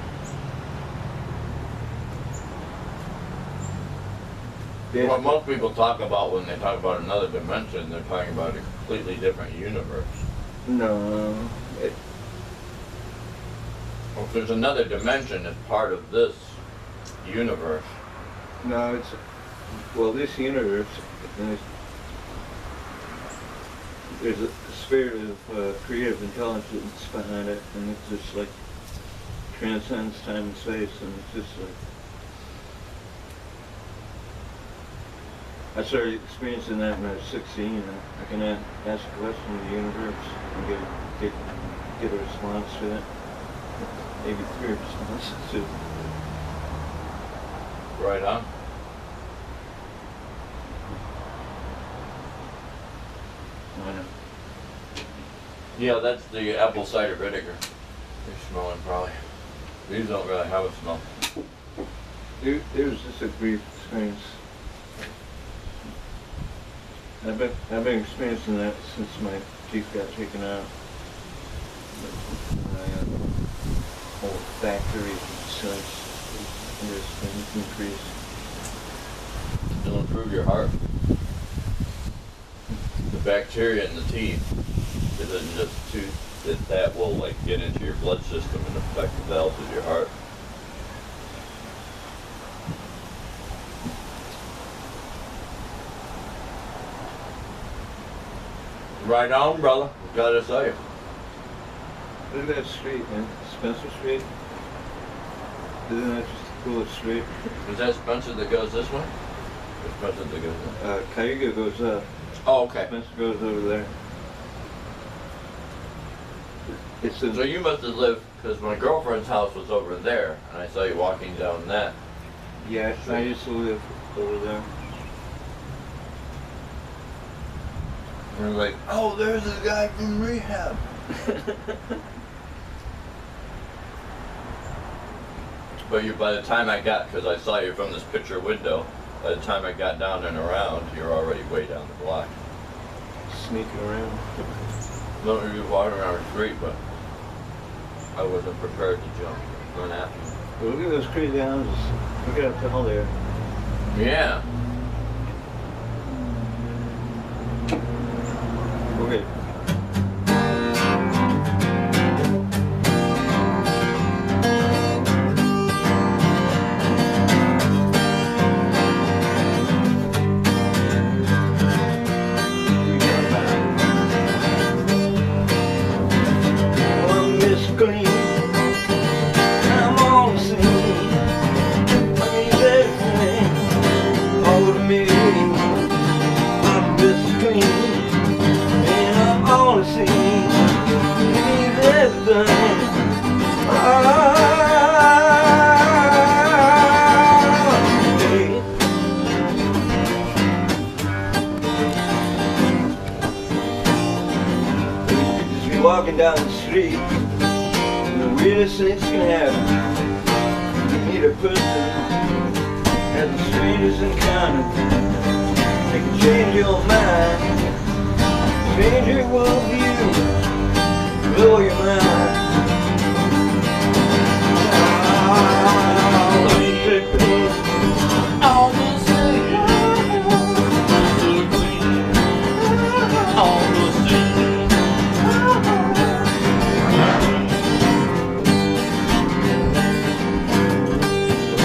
Yeah. What most people talk about when they talk about another dimension, they're talking about a completely different universe. No. Well, if there's another dimension that's part of this universe. No, it's well, this universe. There's a spirit of creative intelligence behind it, and it just like transcends time and space, and it's just like. I started experiencing that when I was 16. I can ask a question of the universe and get a response to it. maybe 3 responses too. Right on. I know. Yeah, that's the apple cider vinegar. You're smelling probably. These don't really have a smell. It was just a brief experience. I've been experiencing that since my teeth got taken out. My whole factory since has been increased. It'll improve your heart. The bacteria in the teeth isn't just tooth, that will like get into your blood system and affect the valves of your heart. Right on, brother. Gotta say. Look at that street, man. Spencer Street. Isn't that just the coolest street? Is that Spencer that goes this way? Or Spencer that goes this way? Cayuga goes up. Oh, okay. Spencer goes over there. It's So you must have lived, because my girlfriend's house was over there, and I saw you walking down that. yeah, I used to live over there. And you're like, oh, there's a guy from rehab. But by the time I got, because I saw you from this picture window, by the time I got down and around, you're already way down the block. Sneaking around. Not really walking around the street, but I wasn't prepared to jump, run after you. But look at those crazy houses. Look at how tall they are. Yeah. Okay. Walking down the street, and the weirdest things can happen. You meet a person at the strangest encounter. They can change your mind, change your worldview, blow your mind.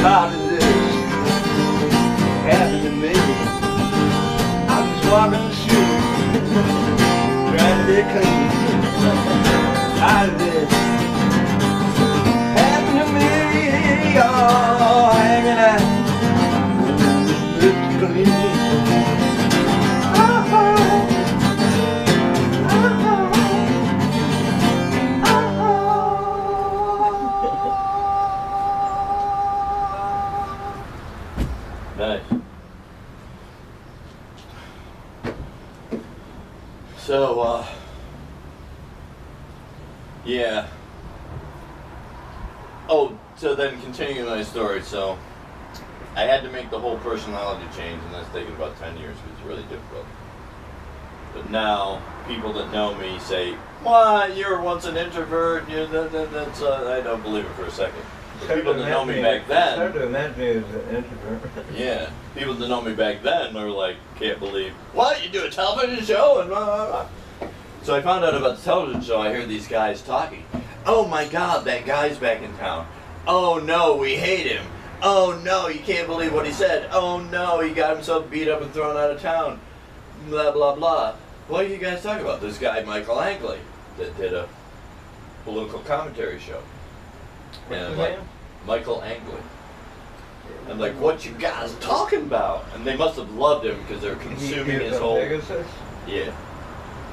How did this happen to me? I was walking the street, trying to get clean. How did this happen to me? Oh, hanging out, lips clean. Nice. So, yeah. Oh, so then continuing my story, so I had to make the whole personality change, and that's taken about 10 years because it's really difficult. But now, people that know me say, "What? You were once an introvert." That's I don't believe it for a second. The people that know me back then. It's hard to imagine me as an introvert. Yeah, people that know me back then were like, "Can't believe what you do a television show and blah blah blah." So I found out about the television show. I hear these guys talking. Oh my God, that guy's back in town. Oh no, we hate him. Oh no, you can't believe what he said. Oh no, he got himself beat up and thrown out of town. Blah blah blah. What are you guys talking about? This guy Michael Angley that did a political commentary show. What's And his I'm like, name? Michael Angley. I'm like, what you guys talking about? And they must have loved him because they're consuming his whole. Pegasus? Yeah,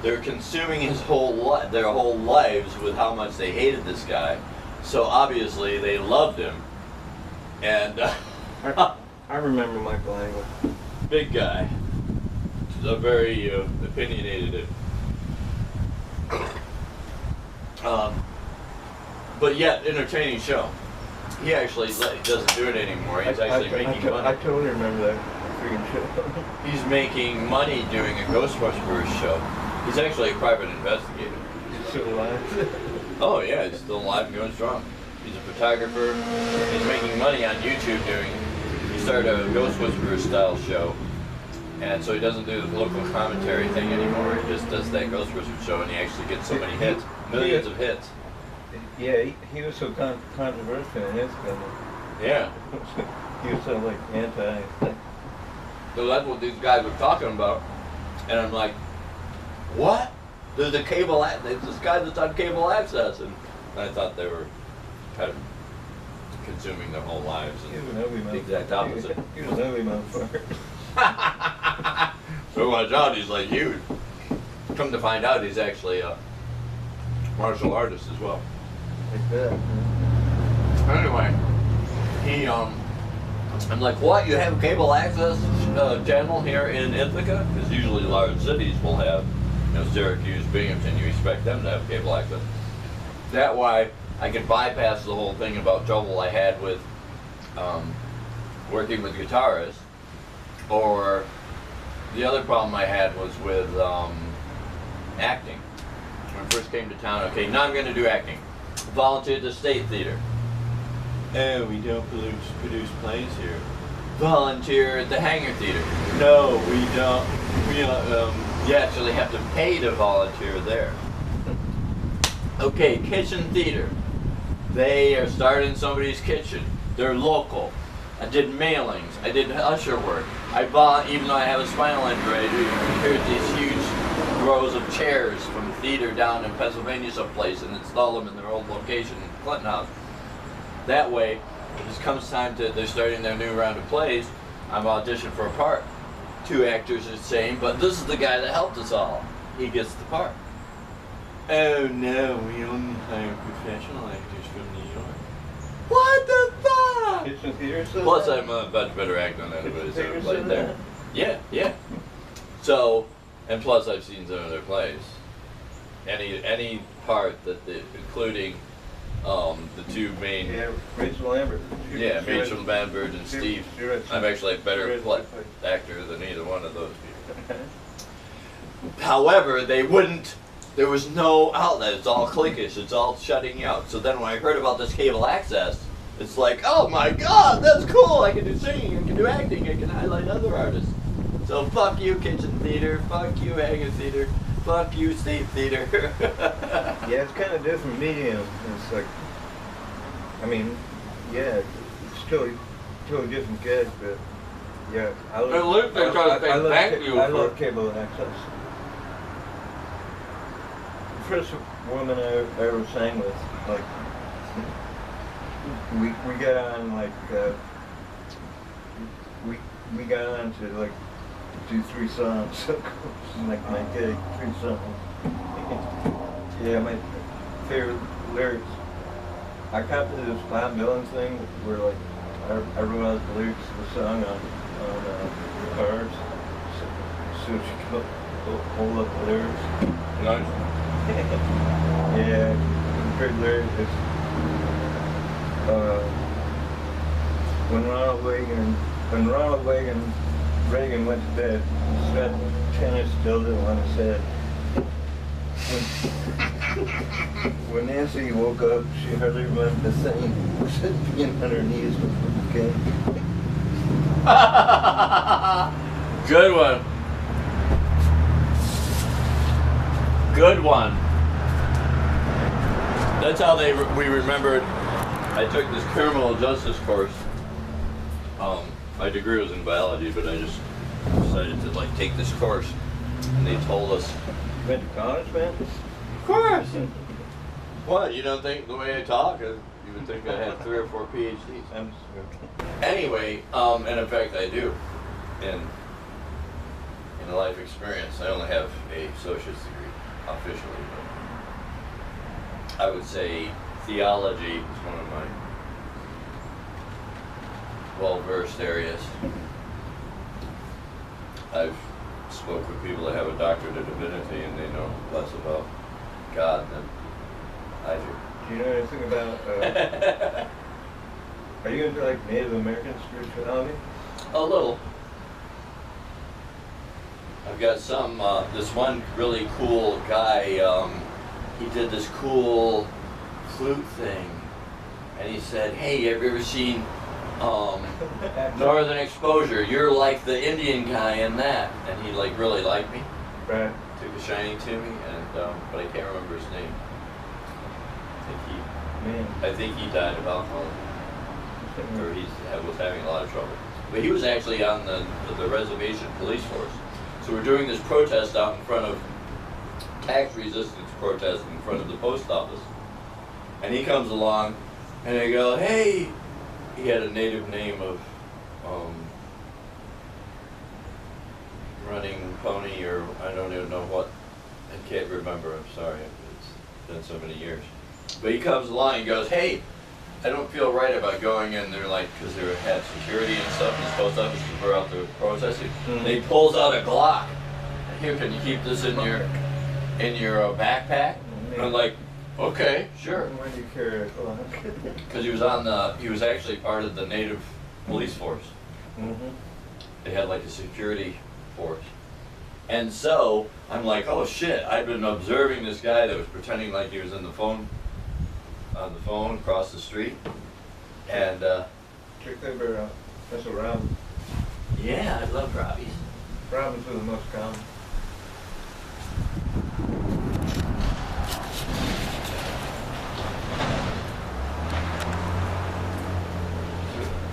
they're consuming his whole their whole lives with how much they hated this guy, So obviously they loved him, and I remember Michael Angle. big guy, a very opinionated. But yet entertaining show. He actually doesn't do it anymore. He's actually making money. I totally remember that freaking show. He's making money doing a Ghostbusters show. He's actually a private investigator. He's still alive. Oh yeah, he's still alive and going strong. He's a photographer. He's making money on YouTube doing. He started a Ghost Whisperer style show, and so he doesn't do the local commentary thing anymore. He just does that Ghost Whisperer show, and he actually gets so many hits, millions of hits. Yeah, he was so controversial in his film. Yeah. He was so like anti. So that's what these guys were talking about, and I'm like, what? There's a cable. There's this guy that's on cable access, and I thought they were kind of consuming their whole lives. He was an ugly The exact opposite. He was an ugly motherfucker. So watch out, he's like you. Come to find out, he's actually a martial artist as well. Like that. Anyway, I'm like, what? You have cable access channel here in Ithaca? Because usually large cities will have, Syracuse, Binghamton. You expect them to have cable access. That way, I could bypass the whole thing about trouble I had with working with guitarists, or the other problem I had was with acting. When I first came to town, okay, now I'm going to do acting. Volunteered at the State Theater. Oh, we don't produce plays here. Volunteer at the Hangar Theater. No, we don't. You actually have to pay to volunteer there. Okay, Kitchen Theater. They are starting somebody's kitchen. They're local. I did mailings. I did usher work. Even though I have a spinal injury, I prepared these huge rows of chairs from theater down in Pennsylvania someplace and install them in their old location in Clinton House. That way, when it comes time they're starting their new round of plays, I'm auditioning for a part. 2 actors are the same, but this is the guy that helped us all. He gets the part. Oh no, we only hire professional actors from New York. What the fuck? Kitchen Theater says Plus, that? I'm a much better actor than anybody Kitchen ever Theater played said there. that? Yeah. So, and plus, I've seen some of their plays. Any part including the 2 main. Yeah, Rachel Lambert. Yeah, Rachel Lambert and Steve. I'm actually a better actor than either one of those people. However, there was no outlet. It's all cliquish. It's all shutting you out. So then when I heard about this cable access, it's like, oh my God, that's cool. I can do singing. I can do acting. I can highlight other artists. So fuck you, Kitchen Theater. Fuck you, Hangar Theater. Fuck you, State Theater. Yeah, it's kind of different medium. It's like, I mean, yeah, it's totally different gig, but yeah, I love. At least they try to say thank you I for- love cable access. The first woman I ever sang with, like, we got on like we got on to like do 3 songs. Like my gig, 3 songs. Yeah, my favorite lyrics. I copied this Bob Dylan thing where like I wrote out the lyrics of the song on cards, so she could hold up the lyrics. Nice. Yeah, great lyrics. When Ronald Reagan went to bed, Seth Tennis still didn't want to say it. When Nancy woke up, she hardly remembered the thing. Said being on her knees before the game. Good one. Good one. That's how we remembered. I took this criminal justice course. My degree was in biology, but I just decided to take this course, and they told us. You went to college, man? Of course. What? You don't think the way I talk? You would think I had 3 or 4 PhDs. I'm just joking. Anyway, and in fact I do. In a life experience, I only have a associate's degree officially, but I would say theology is one of my well-versed areas. I've spoke with people that have a doctorate of divinity and they know less about God than I do. Do you know anything about, are you into like Native American spirituality? A little. I've got some, this one really cool guy, he did this cool flute thing, and he said, hey, have you ever seen Northern Exposure? You're like the Indian guy in that. And he like really liked me. Right. Took a shining to me, and but I can't remember his name. I think he died of alcoholism, or was having a lot of trouble. But he was actually on the reservation police force. So we're doing this protest out in front of, tax resistance protest in front of the post office. And he comes along, and I go, hey, he had a native name of running pony, or I don't even know what, I can't remember, I'm sorry, it's been so many years. But he comes along and goes, hey, I don't feel right about going in there, like, because they had security and stuff in the post office because we're out there protesting. And he pulls out a Glock. Here, can you keep this in your backpack? And I'm like, okay, sure. Why do you carry a Glock? Because he was actually part of the native police force. They had like a security force. And so I'm like, oh shit, I've been observing this guy that was pretending like he was on the phone across the street. And Check that bird out. That's a robin. yeah, I love Robbies. Robins are the most common.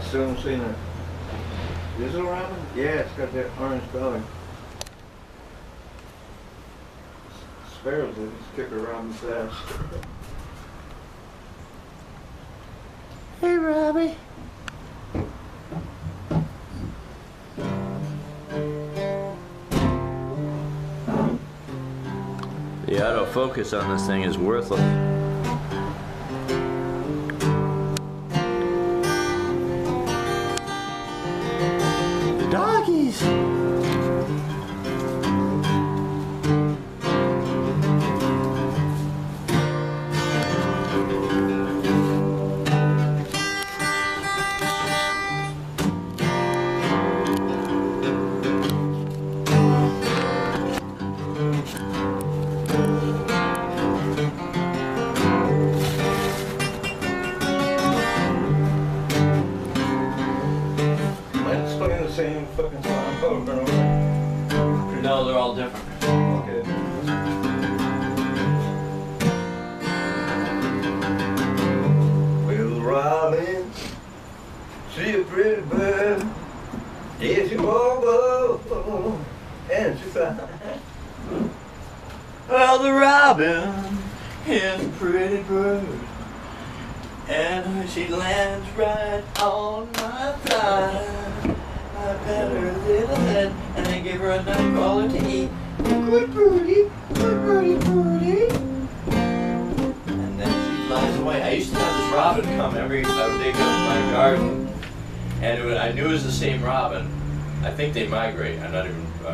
Still haven't seen it. Is it a robin? Yeah, it's got that orange belly. Sparrows, they just kick a robin's ass. Hey, Robbie. The autofocus on this thing is worthless. The doggies. Same fucking song over and over. No, they're all different. Okay. Well, Robin, see a pretty bird. Yes, you warble and she fly. Well, the robin is a pretty bird, and she lands right on my thigh. I pet her little head, and I give her a night crawler to eat. Good birdie, good birdie, birdie. And then she flies away. I used to have this robin come every day to my garden, and I knew it was the same robin. I think they migrate. I'm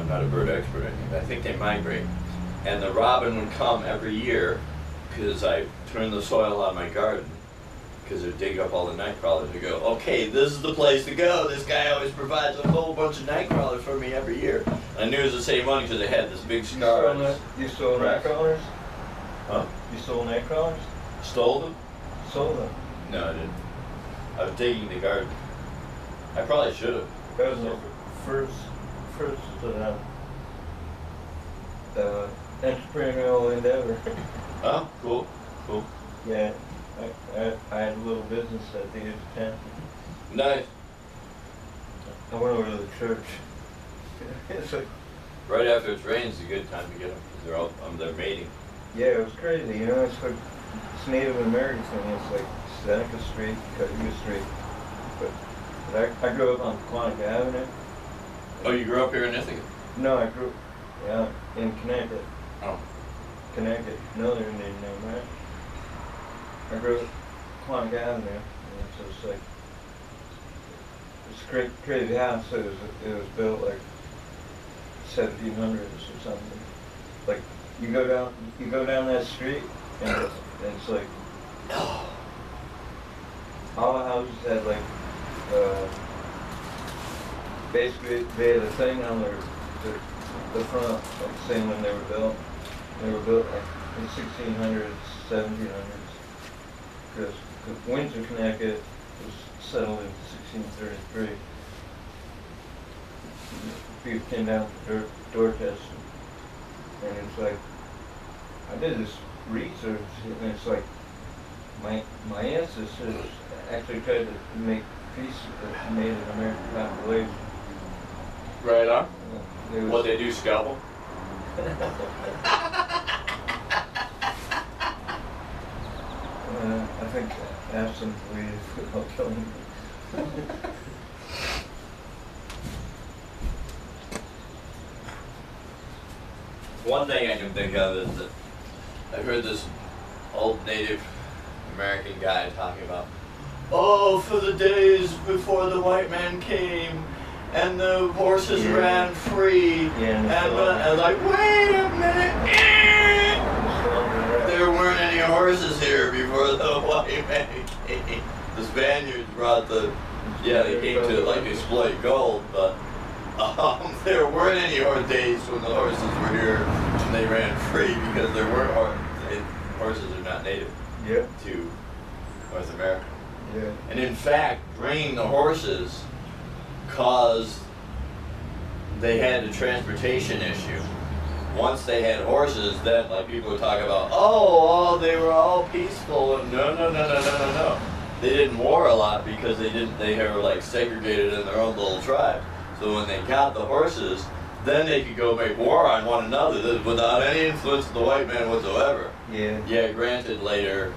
not a bird expert or anything, but I think they migrate. And the robin would come every year because I turned the soil on my garden, because they dig up all the night crawlers. They go, okay, this is the place to go. This guy always provides a whole bunch of night crawlers for me every year. I knew it was the same one because they had this big scar. You stole night crawlers? Huh? You stole night crawlers? Stole them? Sold them. No, I didn't. I was digging the garden. I probably should have. That was the first entrepreneurial endeavor. Oh, cool, cool. Yeah. I had a little business at the age of 10. Nice. I went over to the church. It's like, Right after it rains is a good time to get them. They're mating. yeah, it was crazy. You know, it's like it's Native American thing. It's like Seneca Street, Cayuga Street. But I grew up on Quantic Avenue. Oh, you grew up here in Ithaca? No, I grew in Connecticut. Oh. Connecticut. Another Indian name, right? I grew up Quantic Avenue, and so it's like, it's a crazy house. It was built like 1700s or something. Like you go down that street, and it's like all the houses had like basically they had a thing on the front, like saying when they were built. They were built like in 1600s, 1700s. Because Windsor, Connecticut was settled in 1633. People came down for Dorchester, and it's like I did this research, and it's like my ancestors actually tried to make peace with the Native American population. Right on. What They they do, scalpel? I think absent belief without killing them. One thing I can think of is that I heard this old Native American guy talking about, oh, for the days before the white man came and the horses ran free, and like, wait a minute, there weren't any horses here before the white man came. The Spaniards brought they came to like exploit gold, but there weren't any days when the horses were here and they ran free because there weren't horses are not native to North America. Yeah. And in fact, bringing the horses caused they had a transportation issue. Once they had horses, then like people would talk about, oh, they were all peaceful, and no. They didn't war a lot because they were like segregated in their own little tribe. So when they got the horses, then they could go make war on one another without any influence of the white man whatsoever. Yeah, granted later,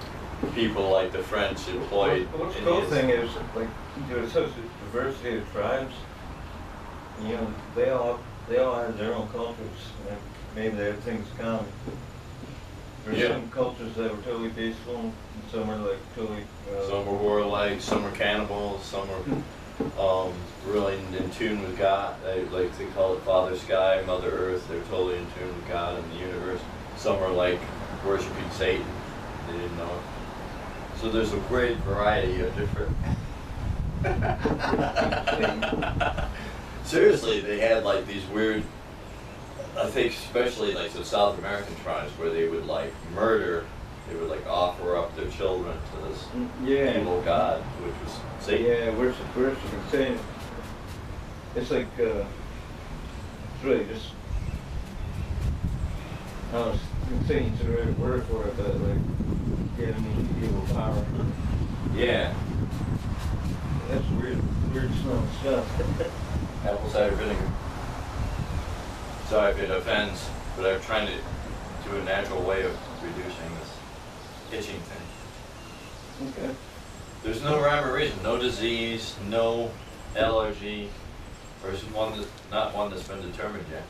people like the French employed What's the cool thing is, like, there's such a diversity of tribes. You know, they all have their own cultures, and maybe they have things in common. There's some cultures that were totally peaceful, and some are like totally. Some were warlike, some were cannibals, some were really in tune with God. They call it Father Sky, Mother Earth. They're totally in tune with God and the universe. Some are like worshiping Satan. They didn't know it. So there's a great variety of different. Seriously, they had like these weird. I think especially like the South American tribes where they would like murder. They would like offer up their children to this evil god, which was Satan. Yeah, worship Satan. It's like it's really just. I was Satan's the right word for it, but like giving evil power. Yeah. That's weird smelling stuff. Apple cider vinegar. Sorry if it offends, but I'm trying to do a natural way of reducing this itching thing. Okay. There's no rhyme or reason, no disease, no allergy, or not one that's been determined yet.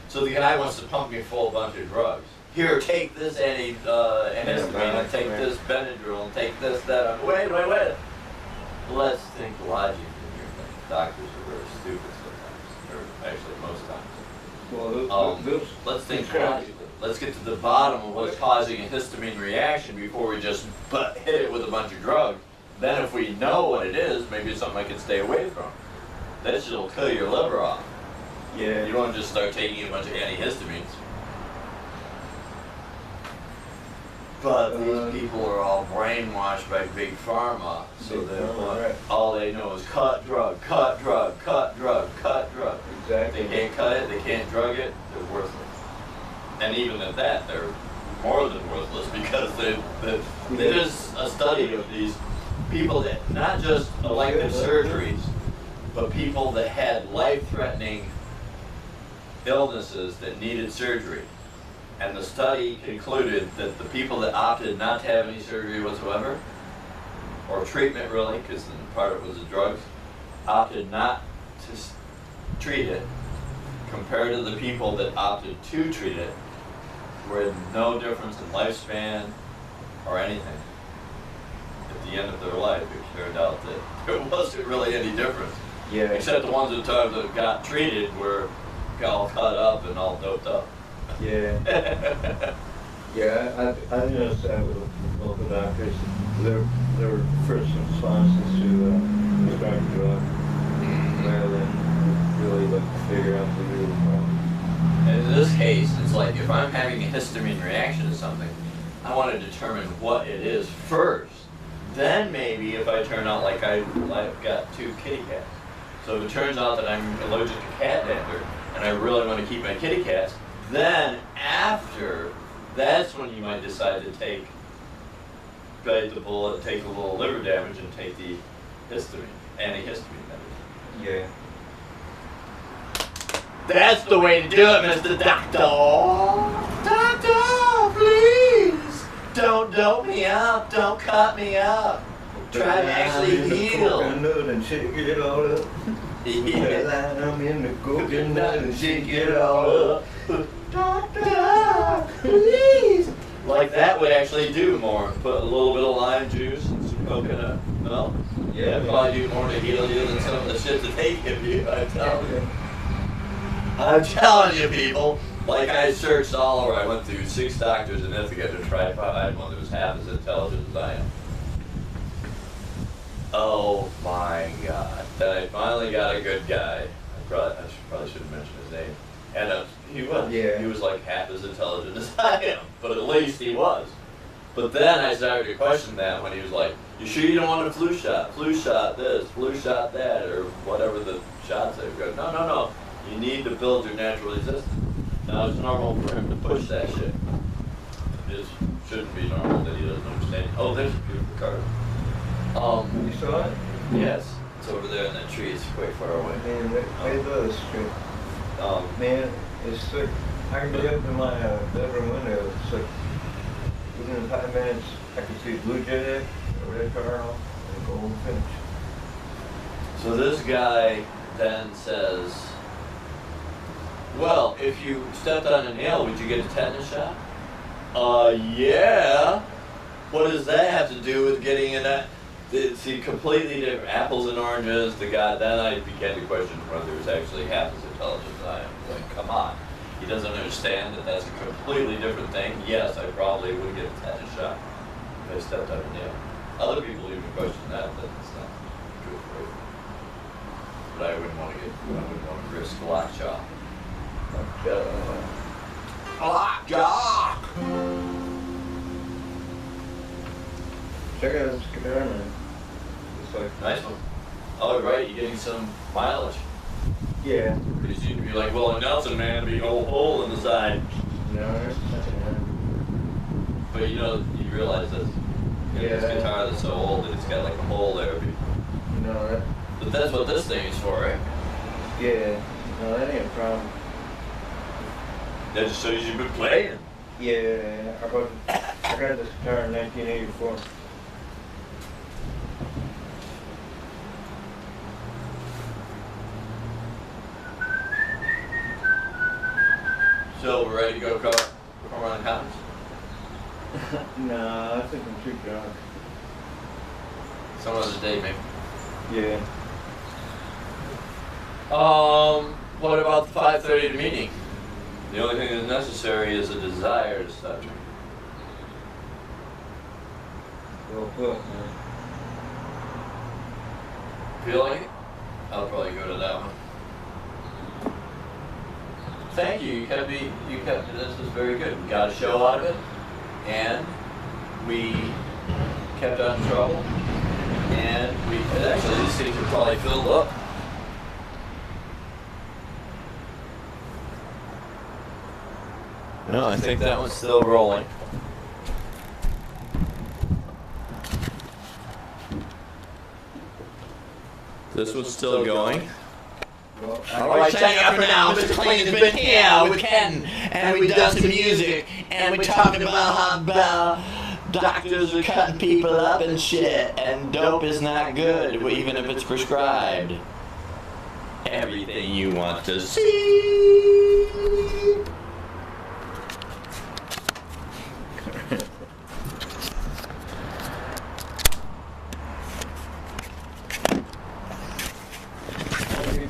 So the guy wants to pump me full of a bunch of drugs. Here, take this antihistamine, and take this Benadryl, and take this, that. Wait. Let's think logically here. Doctors are really stupid sometimes, or actually most times. Well, let's think logically. Let's get to the bottom of what's causing a histamine reaction before we just hit it with a bunch of drugs. Then if we know what it is, maybe it's something I can stay away from. That shit will kill your liver off. Yeah. You don't just start taking a bunch of antihistamines. But these people are all brainwashed by Big Pharma, so all they know is cut drug. Exactly. They can't cut it, they can't drug it, they're worthless. And even at that, they're more than worthless because there's a study of these people that not just elective surgeries, but people that had life-threatening illnesses that needed surgery. And the study concluded that the people that opted not to have any surgery whatsoever, or treatment really, because part of it was the drugs, opted not to treat it, compared to the people that opted to treat it, were no difference in lifespan or anything. the end of their life, it turned out that there wasn't really any difference. Yeah. Except the ones that got treated were all cut up and all doped up. Yeah. Yeah, I noticed that with local doctors. Their first responses to prescribe drug rather than really like figure out the real problem. And in this case, it's like if I'm having a histamine reaction to something, I want to determine what it is first. Then maybe if I turn out like I've got 2 kitty cats. So if it turns out that I'm allergic to cat dander and I really want to keep my kitty cats, then after, that's when you might decide to bite the bullet, take a little liver damage, and take the antihistamine medicine. Yeah. That's the way to do it, Mr. Doctor. Doctor, please. Don't dope me up. Don't cut me up. Try to actually heal. Coconut and shake it all up. Yeah. I'm in the coconut and shake it all up. Doctor, please. Like that would actually do more. Put a little bit of lime juice and some coconut milk. Yeah, That'd probably do more to heal you than some of the shit that they give you, I'm telling you. I'm telling you, people. Like I searched all over. I went through 6 doctors in Ithaca to try to find one that was half as intelligent as I am. Oh my God. Then I finally got a good guy. I probably should have mentioned his name. And he was. Yeah. He was like half as intelligent as I am. But at least he was. But then I started to question that when he was like, you sure you don't want a flu shot? Flu shot this, flu shot that, or whatever the shots they've got. No. You need to build your natural resistance. Now it's normal for him to push that shit. It just shouldn't be normal that he doesn't understand. Oh, there's a beautiful card. You saw it? Yes. It's over there in that tree. It's quite far away. Man, they love this tree. Man, it's like, I can get up to my bedroom window. It's like, within 5 minutes, I can see blue jay, a red cardinal, and a golden finch. So this guy then says, well, if you stepped on a nail, would you get a tetanus shot? Yeah. What does that have to do with getting in that? See, completely different. Apples and oranges. Then I began to question whether he was actually half as intelligent as I am. Like, come on. He doesn't understand that that's a completely different thing. Yes, I probably would get a tetanus shot if I stepped on a nail. Other people even question that it's not good for you. But I wouldn't want to risk lockjaw. Lockjaw! Check out this guitar, man. It's like, Nice one. Oh, right, you're getting some mileage. yeah. Because you'd be like, well, a Nelson man, big old hole in the side. No, there's nothing there. But you realize that this guitar that's so old that it's got like a hole there. No, But that's what this thing is for, right? yeah. No, that ain't a problem. That just shows you've been playing. Yeah, I got this guitar in 1984. So we're ready to go perform on the conference? No, I think I'm too drunk. Some other day, maybe. Yeah. What about the 5:30 meeting? The only thing that's necessary is a desire to stop drinking. Well put, man. Feel like it? I'll probably go to that one. Thank you. This was very good. We got a show out of it, and we kept on trouble, and actually these things are probably filled up. No, I think that one's still rolling. This one's still going. Well, Alright, shutting up for now. Mr. Clean has been here with Ken, and we've done some music, and we talked about how doctors are cutting people up and shit, and dope is not good, even if it's prescribed. Everything you want to see.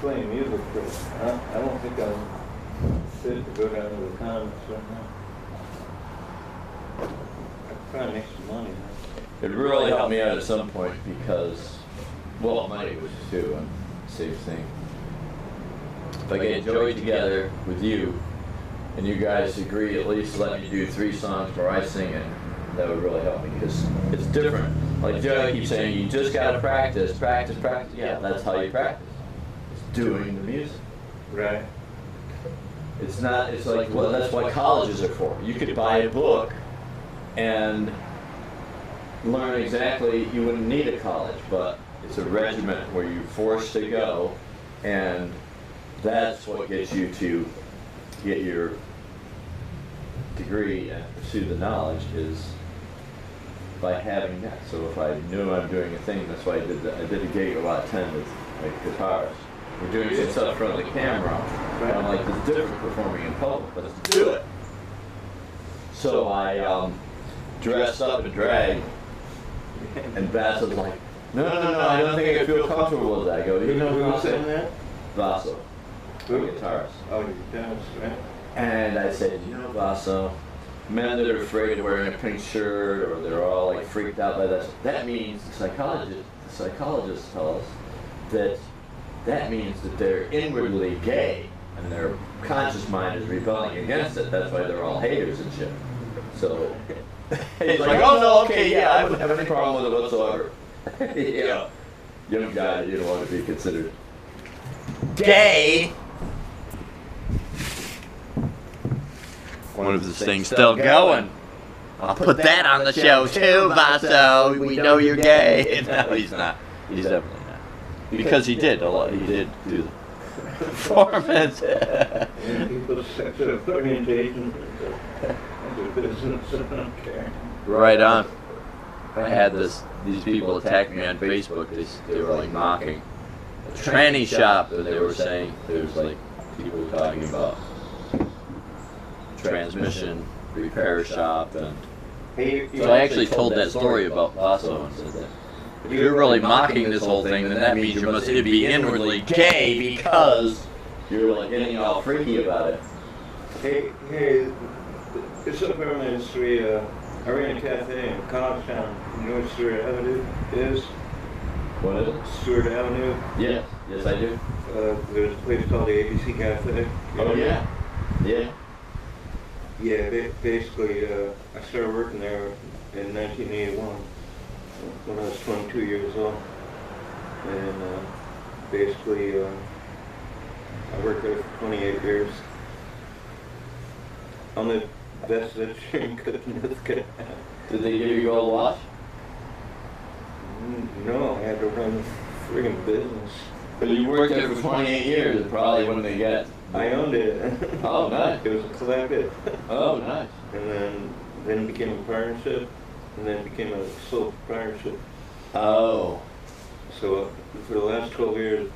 playing music, but I don't think I'm fit to go down to the convents right now. I could probably make some money. It really helped me out at some point because, well, money was too, same thing. If I get Joey together with you, and you guys agree at least let me do 3 songs where I sing it, that would really help me because it's different. Like Joey keeps saying, you just gotta practice, practice, practice. Yeah, that's how you practice. It's doing the music. Right. It's not, it's like, well, that's what colleges are for. You could buy a book and learn exactly, you wouldn't need a college, but it's a regiment where you're forced to go, and that's what gets you to get your degree and pursue the knowledge is by having that. So if I knew I'm doing a thing, that's why I did a gig a lot of times with like guitars. We're doing some stuff in front of the camera, and I'm like, it's different performing in public, but let's do it. So I dressed up in drag, and Bass was like, no, I don't think I feel comfortable with that. I go, you know who's saying that? Vaso. Who? Guitarist. Oh, you dance, right? And I said, you know, Vaso, men that are afraid of wearing a pink shirt or they're all like freaked out by that, that means the psychologists tell us that means that they're inwardly gay and their conscious mind is rebelling against it. That's why they're all haters and shit. So he's like, oh no, okay, yeah, I wouldn't have any problem with it whatsoever. Yeah. Young guy, you don't want to be considered Gay. One of this thing's still going. I'll put that on the show too, Vaso. We know you're gay. No, he's not. He's definitely not. Because he did a lot. He did do the performance. And people's sexual orientation is a business. I don't care. Right on. I had these people attack me on Facebook. They were like mocking a tranny shop, and they were saying there's like people talking about transmission repair shop, and so I actually told that story about Vaso and said that if you're really mocking this whole thing, then that means you must be inwardly gay because you're like getting all freaky about it. Hey, it's up here on Main Street. I ran a cafe in College Town. You know what Stewart Avenue is? What is it? Stewart Avenue. Yes, yes I do. There's a place called the ABC Cafe. Oh yeah, yeah. Yeah, basically, I started working there in 1981 when I was 22 years old, and basically I worked there for 28 years. I'm the best vegetarian cook in Ithaca. Did they give you a gold watch? No, I had to run the friggin' business. But you worked there for 28 years, and probably when they get... I owned it. Oh, nice. It was a collective. Oh, nice. And then it became a partnership, and then it became a sole proprietorship. Oh. So for the last 12 years,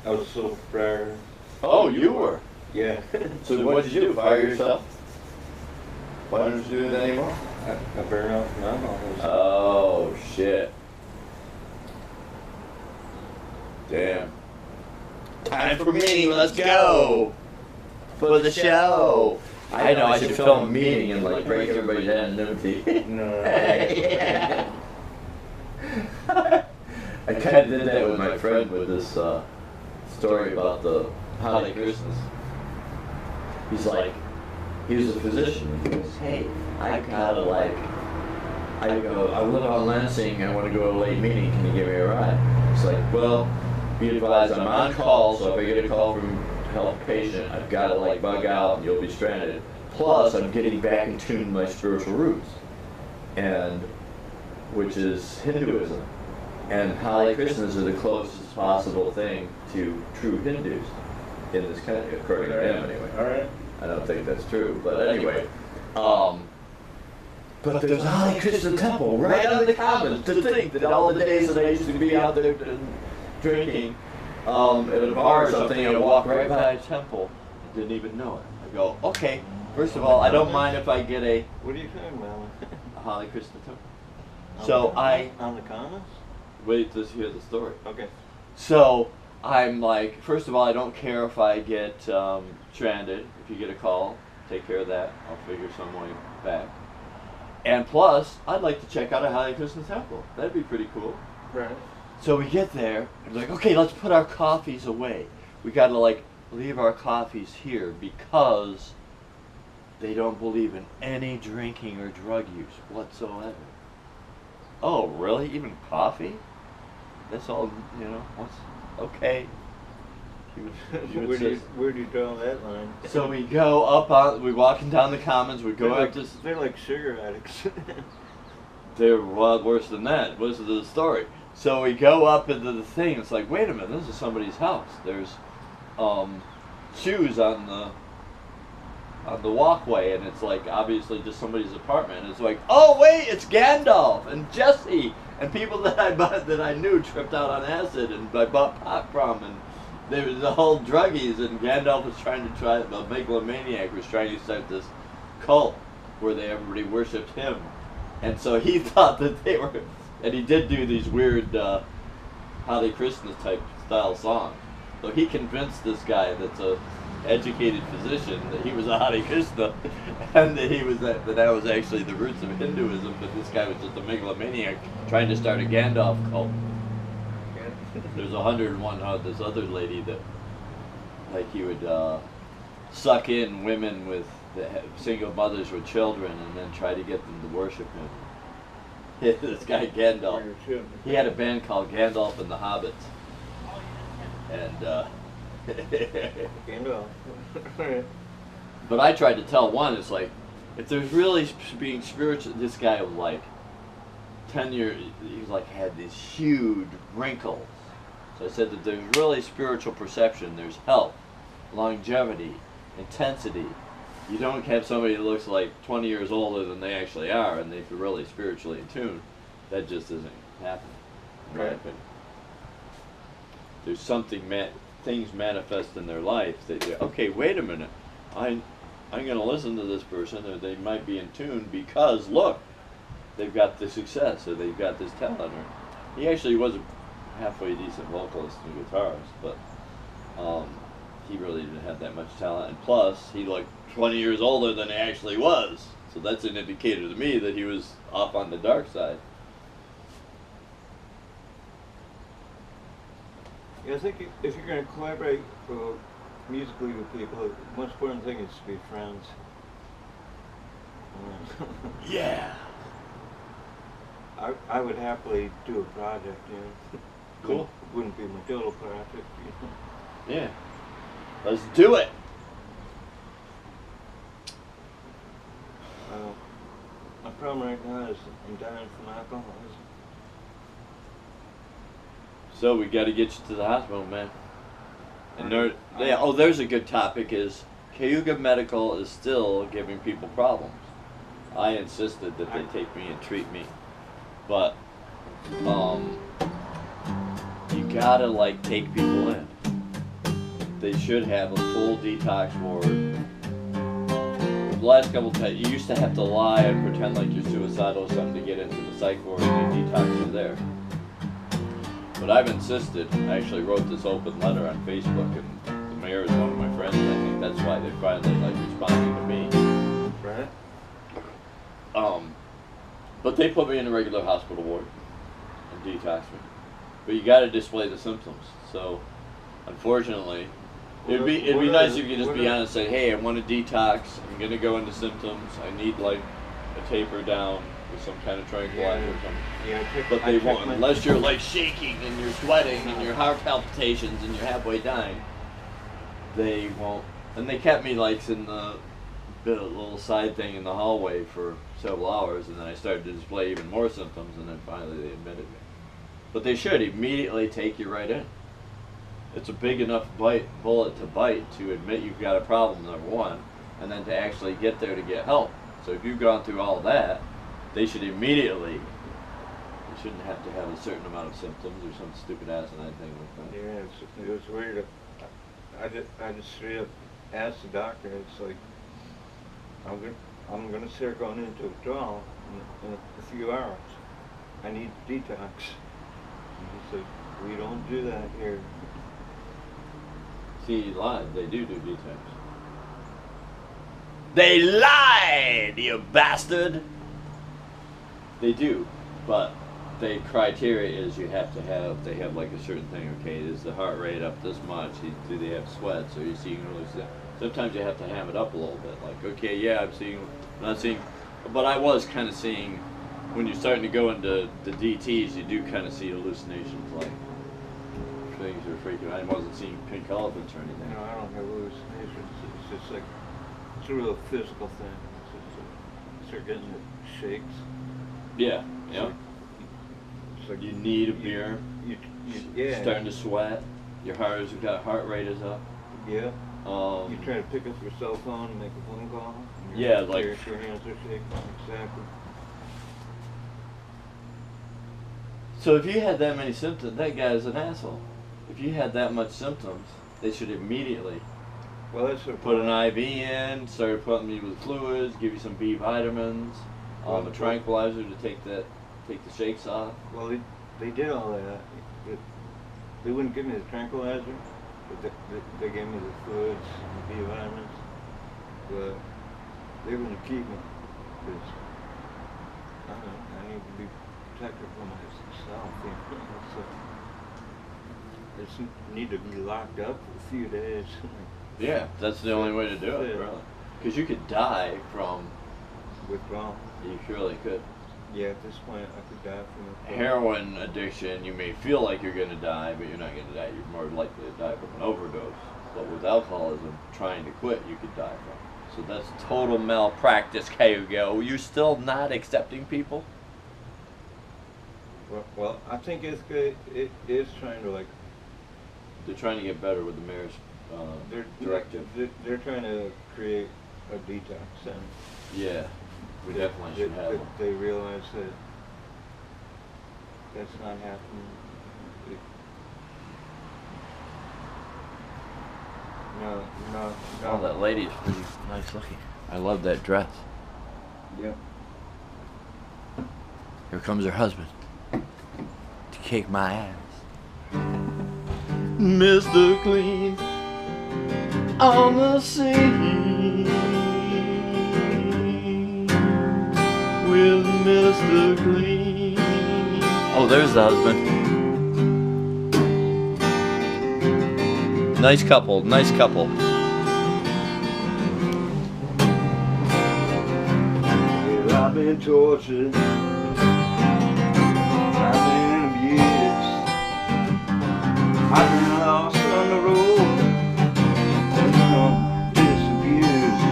I was a sole proprietor. Oh, you were? Yeah. So what did you do? Fire yourself? Why don't you do it anymore? I burned out from alcoholism. Oh, shit. Damn. time for me. Let's go for the show. I know I should film a meeting and like break everybody's anonymity. No. Yeah. I kind of did that with my friend with this story about the holiday Christmas. He's like, he was a physician. He goes, hey, I gotta like, I go, I live on Lansing, I want to go to a late meeting, can you give me a ride? He's like, well, be advised, I'm on call, so if I get a call from a health patient, I've got to like bug out and you'll be stranded. Plus, I'm getting back in tune with my spiritual roots, and which is Hinduism. And holiday Christmas are the closest possible thing to true Hindus in this country, according to them anyway. All right. I don't think that's true, but anyway. But there's a holiday Christmas temple right on the commons. To think that all the days that I used to be out there drinking at a bar or something, I walk right by a temple. I didn't even know it. I go, okay, first of all, I don't mind if I get a What are you talking about? holiday Christmas temple. So On the commons? Wait to hear the story. Okay. So I'm like, first of all, I don't care if I get stranded. If you get a call, take care of that. I'll figure some way back. And plus, I'd like to check out a Hare Krishna temple. That'd be pretty cool. Right. So we get there, and we're like, okay, let's put our coffees away. We gotta like leave our coffees here because they don't believe in any drinking or drug use whatsoever. Oh, really? Even coffee? That's all, you know, what's, okay. Where do you draw that line? So we go up on, we're walking down the commons, we go up this. They're like sugar addicts. They're a lot worse than that. Listen to the story. So we go up into the thing. It's like, wait a minute, this is somebody's house. There's shoes on the walkway, and it's like obviously just somebody's apartment. And it's like, oh wait, it's Gandalf and Jesse and people that I knew tripped out on acid, and I bought pot from, and there was the whole druggies, and Gandalf was trying to the megalomaniac was trying to start this cult where everybody worshipped him. And so he thought that they were, and he did do these weird Hare Krishna type style songs. So he convinced this guy that's a educated physician that he was a Hare Krishna, and that that was actually the roots of Hinduism. But this guy was just a megalomaniac trying to start a Gandalf cult. There's 101 this other lady that, like, he would suck in women with single mothers with children and then try to get them to worship him. This guy Gandalf. He had a band called Gandalf and the Hobbits. And Gandalf. but I tried to tell one, it's like, if there's really being spiritual, this guy was like 10 years, he was like had these huge wrinkles. So I said that there's really spiritual perception, there's health, longevity, intensity. You don't have somebody that looks like 20 years older than they actually are, and they're really spiritually in tune. That just isn't happening, in my opinion. There's something, things manifest in their life that, okay, wait a minute, I'm going to listen to this person, or they might be in tune because, look, they've got the success, or they've got this talent. Or he actually was a halfway decent vocalist and guitarist, but he really didn't have that much talent. And plus, he looked 20 years older than he actually was. So that's an indicator to me that he was off on the dark side. Yeah, I think if you're going to collaborate musically with people, the most important thing is to be friends. Yeah. I would happily do a project, you know. Cool. Wouldn't be my total project, you know. Yeah. Let's do it. My problem right now is I'm dying from alcoholism. So we got to get you to the hospital, man. And there's a good topic is Cayuga Medical is still giving people problems. I insisted that they take me and treat me. But you gotta like take people in. They should have a full detox ward. The last couple times, you used to have to lie and pretend like you're suicidal or something to get into the psych ward and they detox you there. But I've insisted, I actually wrote this open letter on Facebook, and the mayor is one of my friends, and I think that's why they're finally like responding to me. Right. But they put me in a regular hospital ward and detox me. But you got to display the symptoms. So, unfortunately, it'd be nice if you could just be honest and say, hey, I want to detox. I'm gonna go into symptoms. I need like a taper down with some kind of tranquilizer or something. Yeah, but they won't unless you're like shaking and you're sweating and your heart palpitations and you're halfway dying. They won't. And they kept me like in the little side thing in the hallway for several hours, and then I started to display even more symptoms, and then finally they admitted me. But they should immediately take you right in. It's a big enough bullet to bite to admit you've got a problem, number one, and then to actually get there to get help. So if you've gone through all that, they should immediately, you shouldn't have to have a certain amount of symptoms or some stupid asinine thing like that. Yeah, it was weird. I just straight up asked the doctor, it's like, I'm gonna start going into withdrawal in a few hours. I need detox. And he said, we don't do that here. See, live, they do detox. They lied, you bastard! They do, but the criteria is you have to have, they have like a certain thing, okay, is the heart rate up this much, do they have sweats, are you seeing really, sometimes you have to ham it up a little bit, like, okay, yeah, I'm not seeing, but I was kind of seeing, when you're starting to go into the DTs, you do kind of see hallucinations, like, things are freaking, I wasn't seeing pink elephants or anything. No, I don't have hallucinations. It's just like, it's a real physical thing. Start getting the shakes. Yeah, yeah. It's like You need a beer. yeah. Starting to sweat. Your heart rate is up. Yeah. Um, You try to pick up your cell phone and make a phone call. And Yeah, like- your hands are shaking. Exactly. So if you had that many symptoms, that guy's an asshole. If you had that much symptoms, they should immediately Well, that's their put an problem. IV in, start putting you with fluids, give you some B vitamins, a tranquilizer to take the shakes off. Well, they did all that. They wouldn't give me the tranquilizer, but they gave me the fluids and the B vitamins. But they're going to keep me because I need to be protected from myself. You know, so I just need to be locked up for a few days. Yeah, that's the only way to do it, Yeah. really. Because you could die from, Withdrawal. you surely could. Yeah, at this point I could die from withdrawal. Heroin addiction, you may feel like you're going to die, but you're not going to die. You're more likely to die from an overdose. But with alcoholism, trying to quit, you could die from. So that's total malpractice, Hugo. You still not accepting people? Well, I think it's good. It is trying to like. They're trying to get better with the mayor's directive. They're trying to create a detox center. Yeah, we definitely should have them. They realize that that's not happening. No. Oh, that lady is pretty nice looking. I love that dress. Yep. Here comes her husband to kick my ass. Mr. Clean on the scene with Mr. Clean. Oh, there's the husband. Nice couple, nice couple. Well, I've been tortured. I've been abused. I've been lost on the road. Disabused.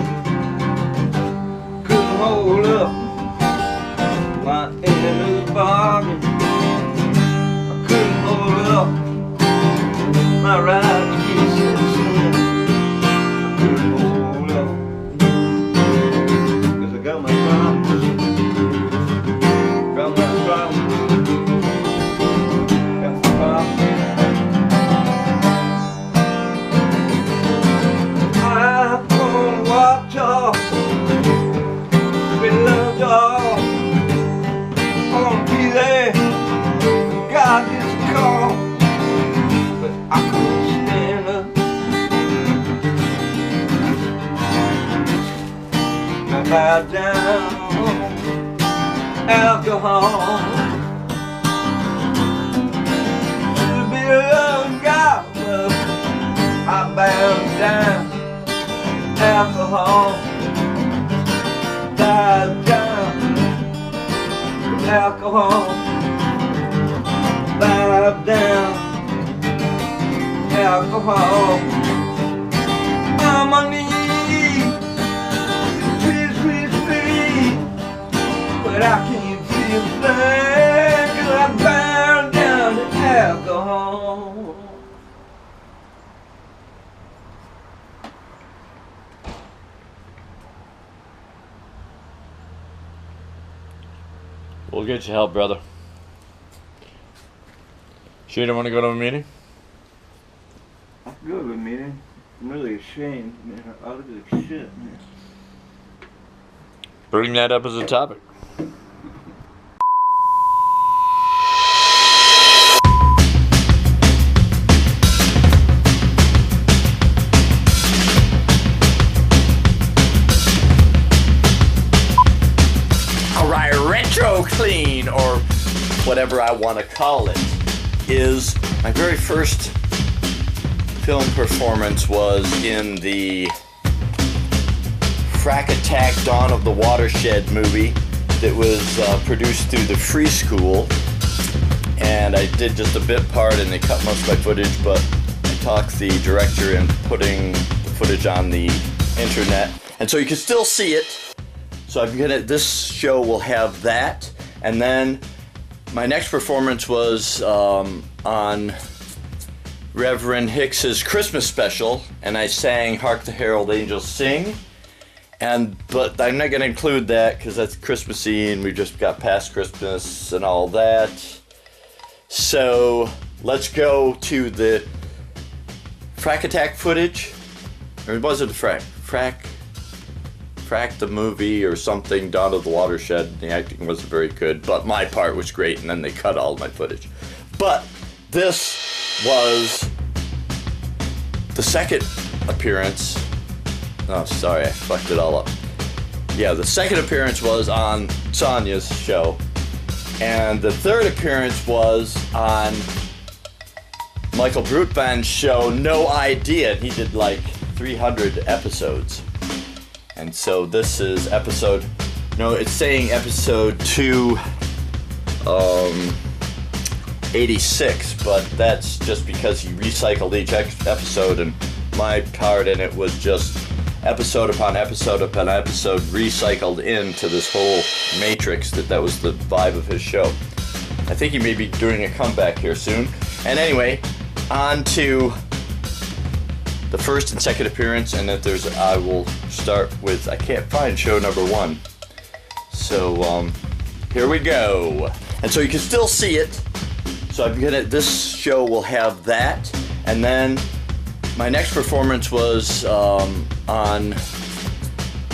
Couldn't hold up my end of the bargain. I couldn't hold up my right to be a citizen. I couldn't hold up 'cause I got my problems. Got my problems. Got my problems. I'm gonna watch off. Been loved off. I'm gonna be there. God gets a call. But I couldn't stand up. I bowed down. Alcohol. Should have been a love God, but I bowed down. Alcohol. Bowed down. Alcohol. Bowed down. Alcohol. I'm on the sweet, but I can't feel a thing 'cause I bound down to alcohol. We'll get you help, brother. Sure you don't want to go to a meeting? I go to a meeting. I'm really ashamed, man. I look like shit, man. Bring that up as a topic. whatever I want to call it, is my very first film performance was in the Frack Attack Dawn of the Watershed movie that was produced through the Free School. And I did just a bit part and they cut most of my footage, but I talked the director into putting the footage on the internet. And so you can still see it. So this show will have that. And then my next performance was on Reverend Hicks's Christmas special, and I sang Hark the Herald Angels Sing. But I'm not going to include that because that's Christmassy and we just got past Christmas and all that. So let's go to the Frack Attack footage. Or was it the Frack the movie or something, Dawn of the Watershed. The acting wasn't very good, but my part was great, and then they cut all my footage. But this was the second appearance. Oh, sorry, I fucked it all up. Yeah, the second appearance was on Sonya's show, and the third appearance was on Michael Brutband's show, No Idea. He did like 300 episodes. And so this is episode, it's saying episode 286, but that's just because he recycled each episode, and my part in it was just episode upon episode upon episode recycled into this whole matrix. That was the vibe of his show. I think he may be doing a comeback here soon. And anyway, on to the first and second appearance, and I will start with, I can't find show number 1. So here we go. And so you can still see it. So this show will have that. And then my next performance was on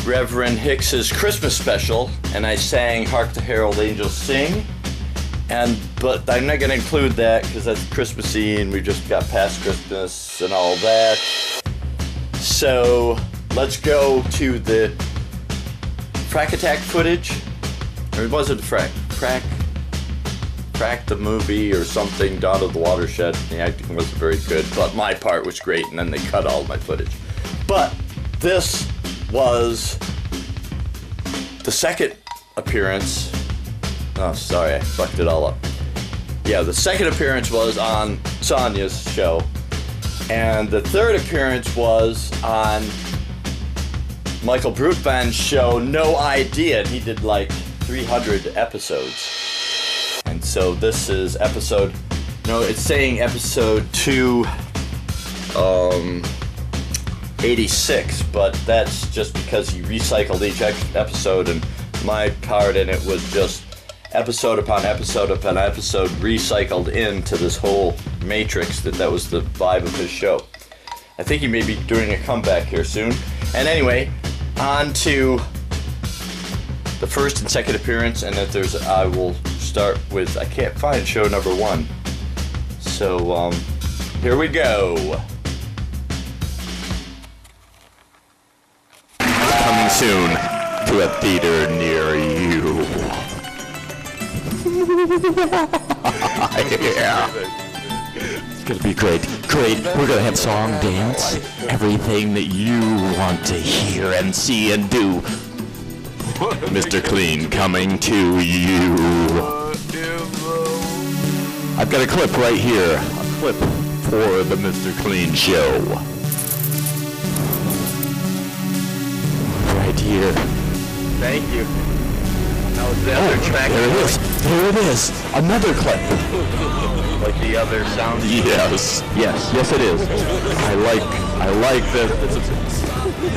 Reverend Hicks's Christmas special, and I sang Hark the Herald Angels Sing. But I'm not going to include that because that's Christmassy and we just got past Christmas and all that. So let's go to the Frack Attack footage. Or was it the Frack the movie or something, Dawn of the Watershed. The acting wasn't very good, but my part was great, and then they cut all my footage. But this was the second appearance. Oh, sorry, I fucked it all up. Yeah, the second appearance was on Sonya's show, and the third appearance was on Michael Brutband's show, No Idea. He did like 300 episodes. And so this is episode, it's saying episode 286, but that's just because he recycled each episode, and my part in it was just episode upon episode upon episode recycled into this whole matrix. That was the vibe of his show. I think he may be doing a comeback here soon. And anyway, on to the first and second appearance, and I will start with, I can't find show number 1. So here we go. Coming soon to a theater near you. Yeah. It's gonna be great. Great. We're gonna have song, dance, everything that you want to hear and see and do. Mr. Clean coming to you. I've got a clip right here. A clip for the Mr. Clean show. Right here. Thank you. That was the other track. There it is. There it is. Another clip. Like the other sound. Yes. Yes it is. I like that.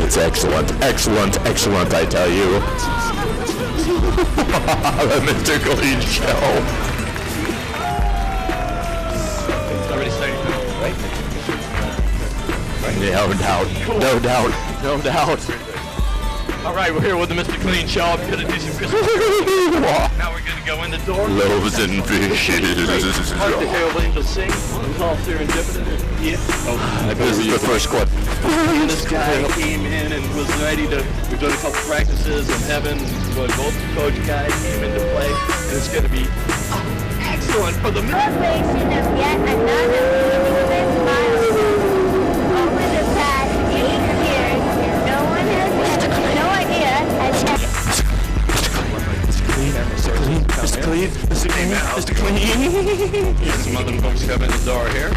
It's excellent. Excellent, I tell you. The Mr. Clean show. It's already starting to right? No doubt. All right, we're here with the Mr. Clean show. I'm gonna do some Christmas. Now we're gonna go in the door. Loaves and fishes. Hark the Herald Angels Sing. It's all serendipitous. Yeah. This is the first clip. And this guy came in and was ready to. We've done a couple practices in heaven. Both the coach guys came into play, and it's gonna be excellent for the Celebration of yet another Christmas milestone. Over the past 8 years, no one has had no idea has had Mr. Clean, Mr. Clean, Mr. Clean. Some other folks come in the door here.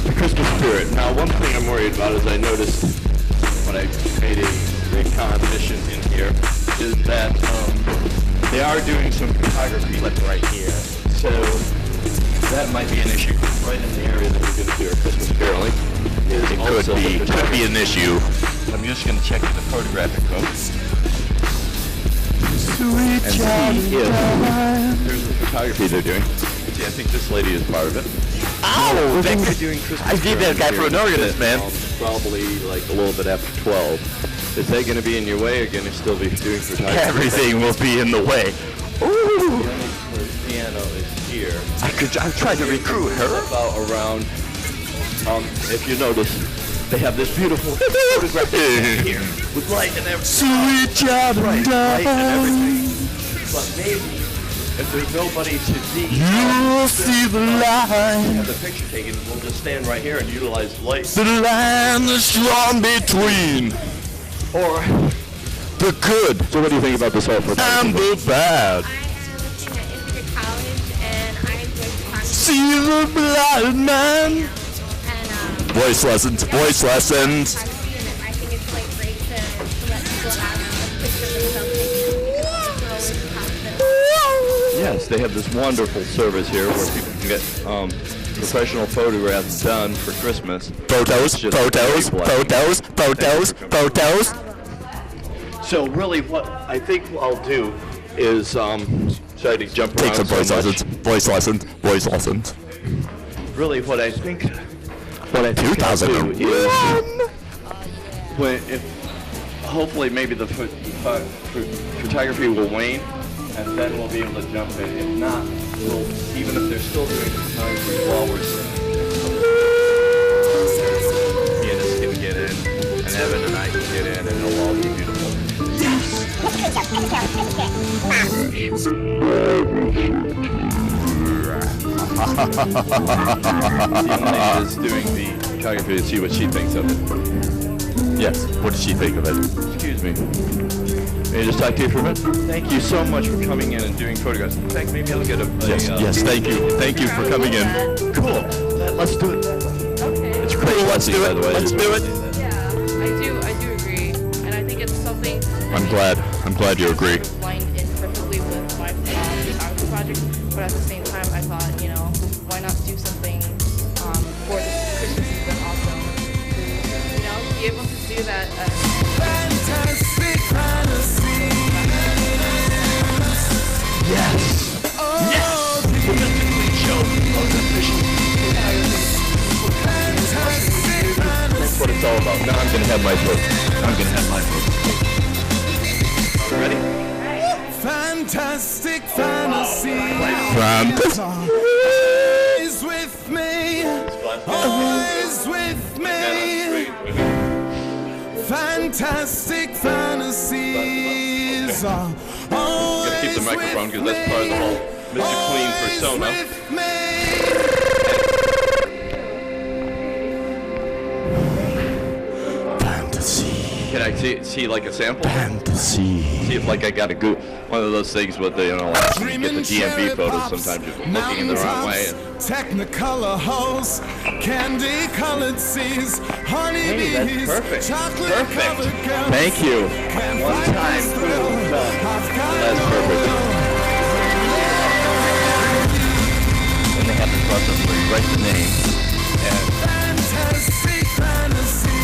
The Christmas spirit. Now, one thing I'm worried about is I noticed when I made a commission in here is that they are doing some photography like right here. So that might be an issue right in the area that we're going to do our Christmas caroling. It could be an issue. I'm just going to check the photographic folks. Sweet And see if there's the photography they're doing. See, I think this lady is part of it. Ow! They're doing Christmas I gave that guy for an organist, man. Probably like a little bit after 12. Is that going to be in your way or going to still be doing photography? Everything will be in the way. Ooh! The piano is here. I tried to recruit her. About around, if you notice, they have this beautiful photograph here with light and everything. Sweet child Light and everything. But maybe if there's nobody to see, you'll see the line. have the picture taken, we'll just stand right here and utilize the light. The line is drawn between Or the good so, what do you think about this whole and the bad. I am looking at Ithaca College, and I enjoy photography. See the blind man. And Voice lessons, voice lessons. photography, and I think it's like great to let people have a picture of themselves taken because it's always positive. Yes, they have this wonderful service here where people can get professional photographs done for Christmas. Photos, It's just photos, very blessed. photos, photos, photos. So really what I think I'll do is try to jump around Take some voice so much. lessons, voice lessons, voice lessons. Really what I think I'll do 2001. is if hopefully maybe the photography will wane and then we'll be able to jump in. If not, even if they're still doing the photography while we're pianists can get in and Evan and I can get in and it'll all be beautiful. Emily is doing the photography to see what she thinks of it. Yes, what did she think of it? Excuse me. May I just talk to you for a minute? Thank you so much for coming in and doing photographs. In fact, maybe I'll get a Yes, thank you. Thank you for coming in. Cool. Let's do it. Okay. It's crazy. Let's do it. By the way. Let's do it. Yeah, I do agree, and I think it's something. I'm glad you agree. Lined in perfectly with my photography project, but at the same time, I thought, why not do something for the Christmas season also? To, be able to do that. Fantastic fantasy. Yes. Oh, The Mr. Clean Show was official. fantastic fantasy. That's what it's all about. Now I'm gonna have my vote. Ready? Fantastic fantasy. Fantastic. Always with me. Always with me. Fantastic fantasies are always Gotta keep the microphone because that's part of the whole Mr. Clean persona. with me. Fantasy. Can I see like a sample? Fantasy. See if like I got a good one of those things with the like you get the DMV photos. Sometimes you're looking in the wrong way. Technicolor holes, candy colored seas, honey Hey, bees, that's perfect. chocolate Perfect. covered girls. Thank you. Can't One fight time, this boom, thrill. done. I've got That's it perfect. all. And they have the process where you write the name. And Fantastic fantasy.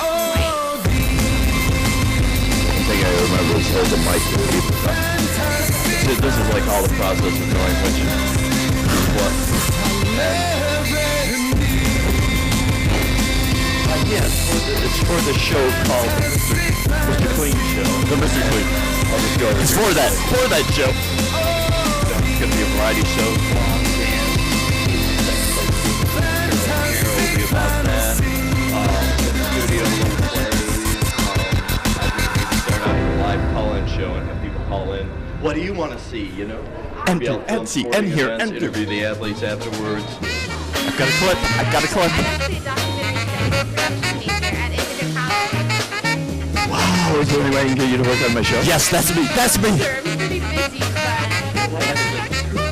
Oh, the thing I remember is hold the mic to people. See, this is like all the process of knowing which is what. And yeah, it's for the show called Mr. Clean Show. The Mr. Clean. I'll just go over It's here. for that show. It's going to be a variety show. Song, dance, carol will be about that. In the studio, we'll play. I think maybe start out with a live call-in show and have people see, you know? And Be able to film see, sporting and here, events, and here. interview the athletes afterwards. I've got a clip. I've got a clip. Wow, is there any way I can get you to work on my show? Yes, that's me. That's me. Sure, I'm pretty busy, but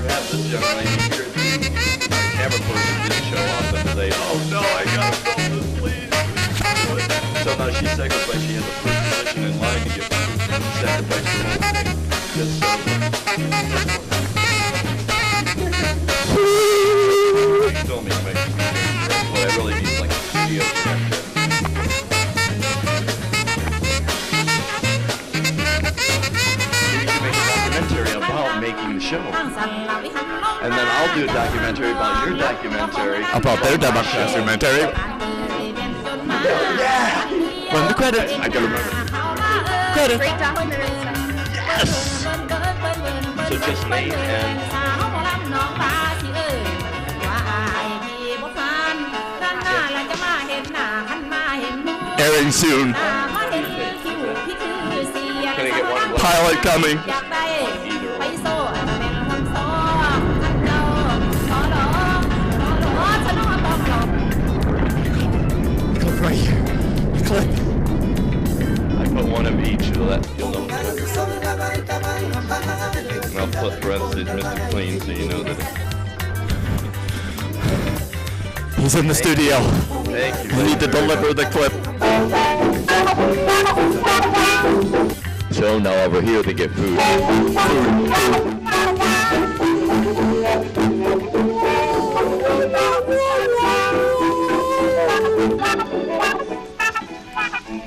Have this young lady here, the camera person didn't show up and say, oh no, I gotta film this, please. So now she's second place. She has the first position in line to get second place for the whole thing. Just so. Filming makes me think what I really need is like a studio director. You can make a documentary about making the show. And then I'll do a documentary about your documentary. About their documentary. Yeah! Run the credits. I gotta remember. Credits. great documentary stuff. Yes! So just me and Airing soon. can I get one? Pilot coming. Clip right here. Clip. I put one of each so that you'll know. And I'll put parentheses Mr. Clean so you know that He's in the studio. Thank you. We need to deliver the clip. So now over here they get food.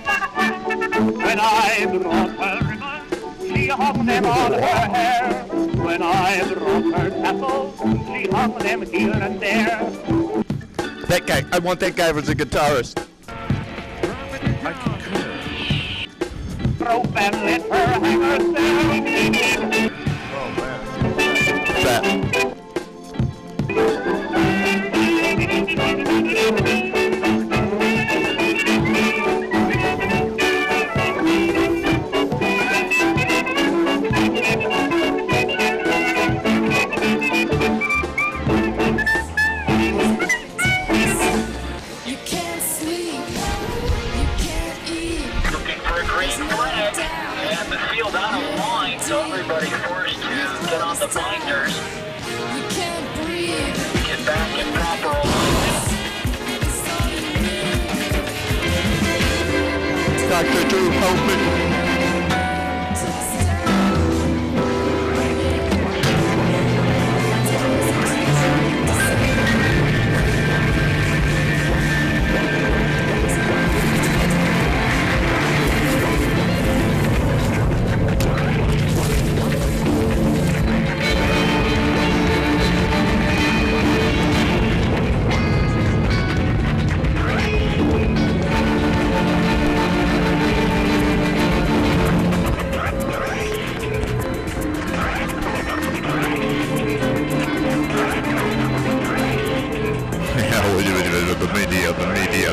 When I brought her ribbons, she hung them on her hair. When I brought her tassels, she hung them here and there. That guy. I want that guy as a guitarist. Rope and let her hang herself. That. You can't sleep, you can't eat. Looking for a green flag, and the field out of line, so everybody forced to get on the binders, You can't breathe. get back in proper alignment. It's all you need. Dr. Drew, help me.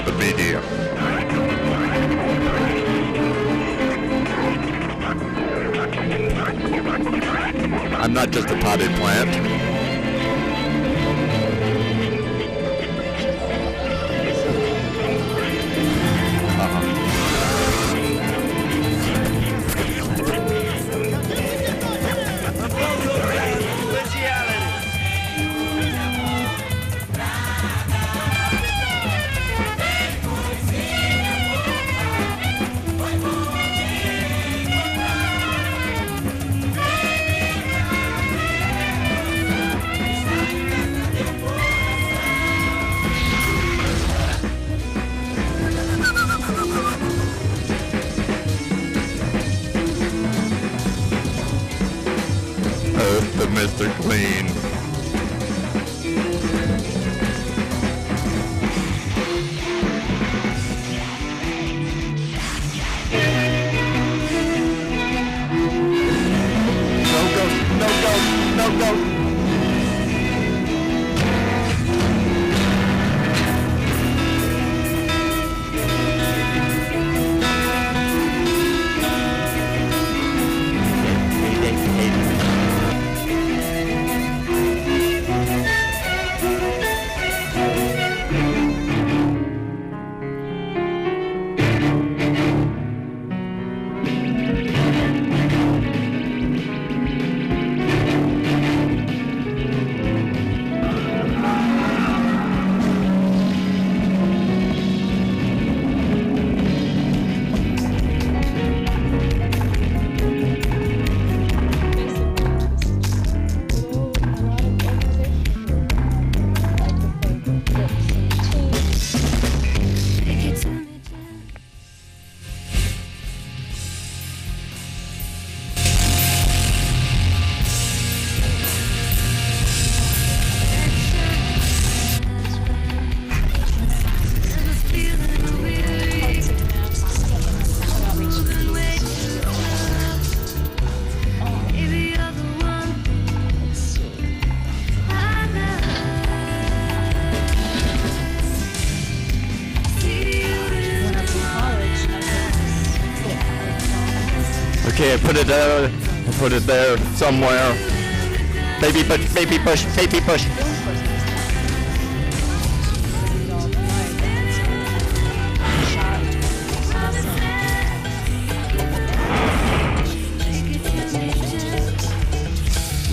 The media. I'm not just a potted plant. The Mr. Clean. No ghost, no ghost, no ghost. Okay, put it there. Put it there somewhere. Baby push, baby push, baby push.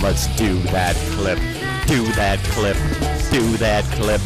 Let's do that clip. Do that clip. Do that clip.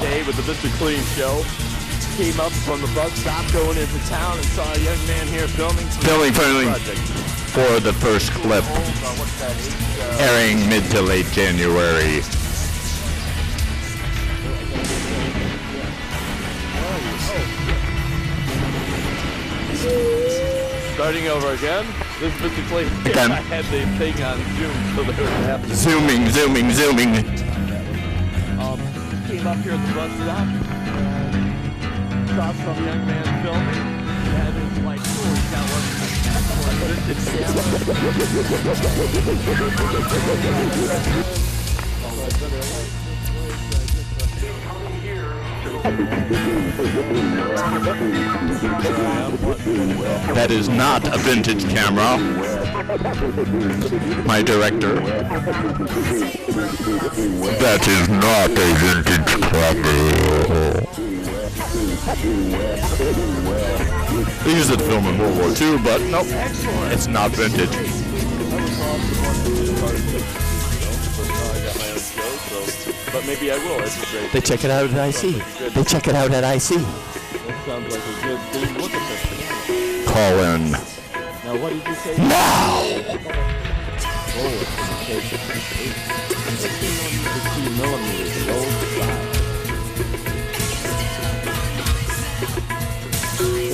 Today with the Mr. Clean show. Came up from the bus stop going into town and saw a young man here filming project. For the first clip, airing mid to late January. Starting over again. This is Mr. Clean. Again. I had the thing on Zoom, so there was happening. Zooming. Came up here at the bus stop. Saw some young man filming. And it was like, cool, he's got one That is not a vintage camera. My director. That is not a vintage camera. They used it to film in World War II, but nope, it's not vintage. But maybe I will. It's great. They check it out at IC. They check it out at IC. That sounds like a good thing. Look at this. Call in. Now, what did you say? Now! Oh, it's 16 millimeters. The old size.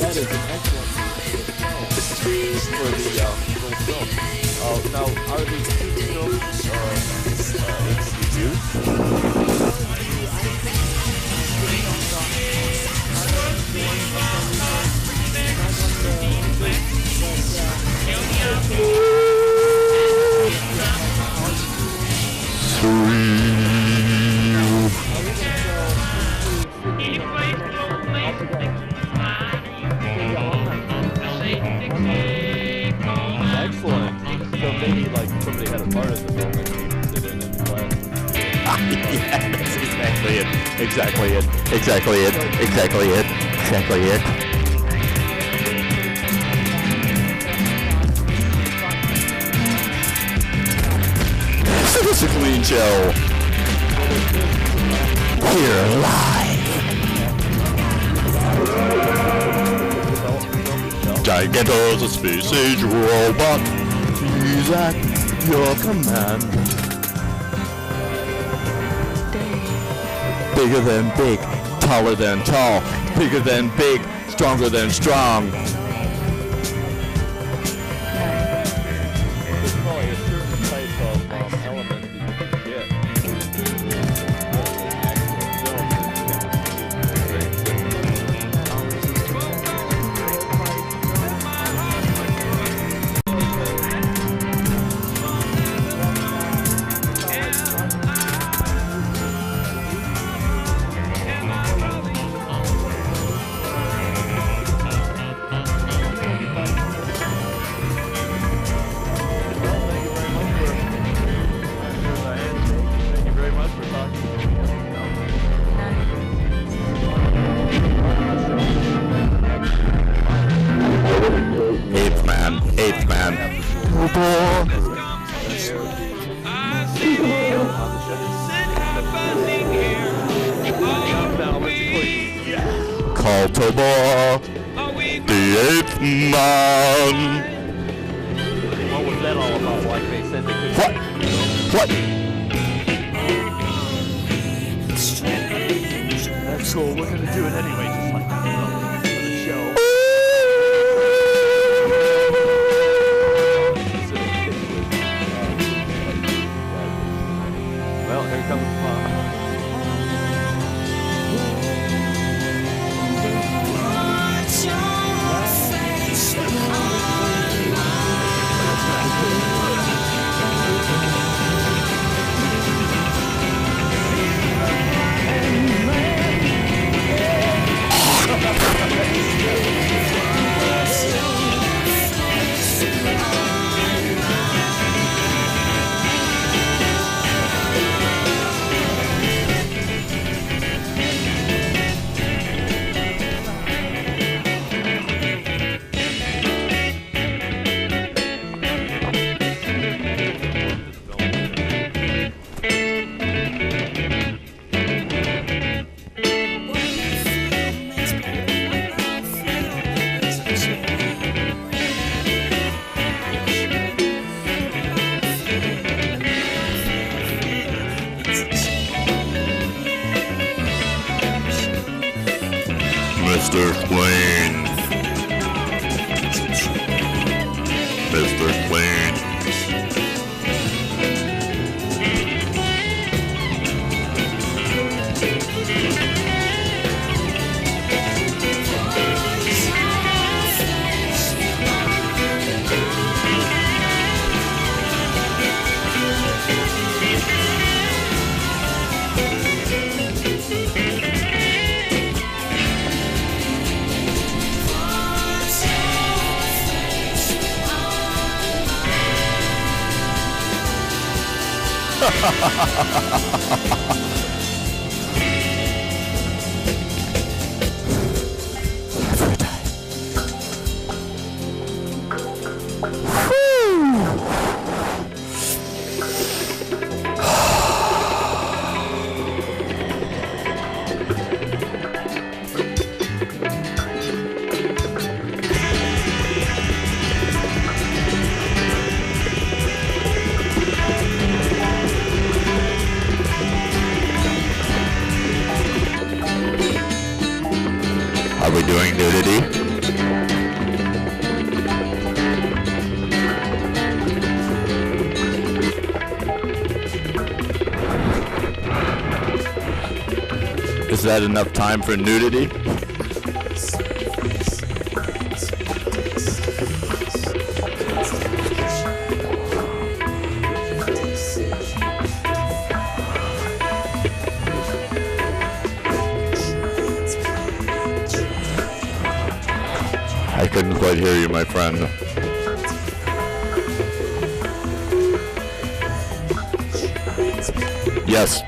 That is an excellent for the little film. Now, are these two films used? Excellent. So maybe like somebody had a part of the film and sit in and play. Yeah, that's exactly it. Exactly it. Exactly it. Exactly it. Exactly it. It's a clean show. Here live. Giganto's a space age robot. He's at your command. Bigger than big, taller than tall, bigger than big, stronger than strong. There's probably a certain type of element that you can get. Eighth man. Call Tobo, the eighth man. What was that all about? Like they said they couldn't. What? cool. We're gonna do it anyway, just like for the show. Well, here comes the fun. Mr. Clean. Mr. Clean. Are we doing nudity? Is that enough time for nudity? I couldn't quite hear you, my friend. Yes.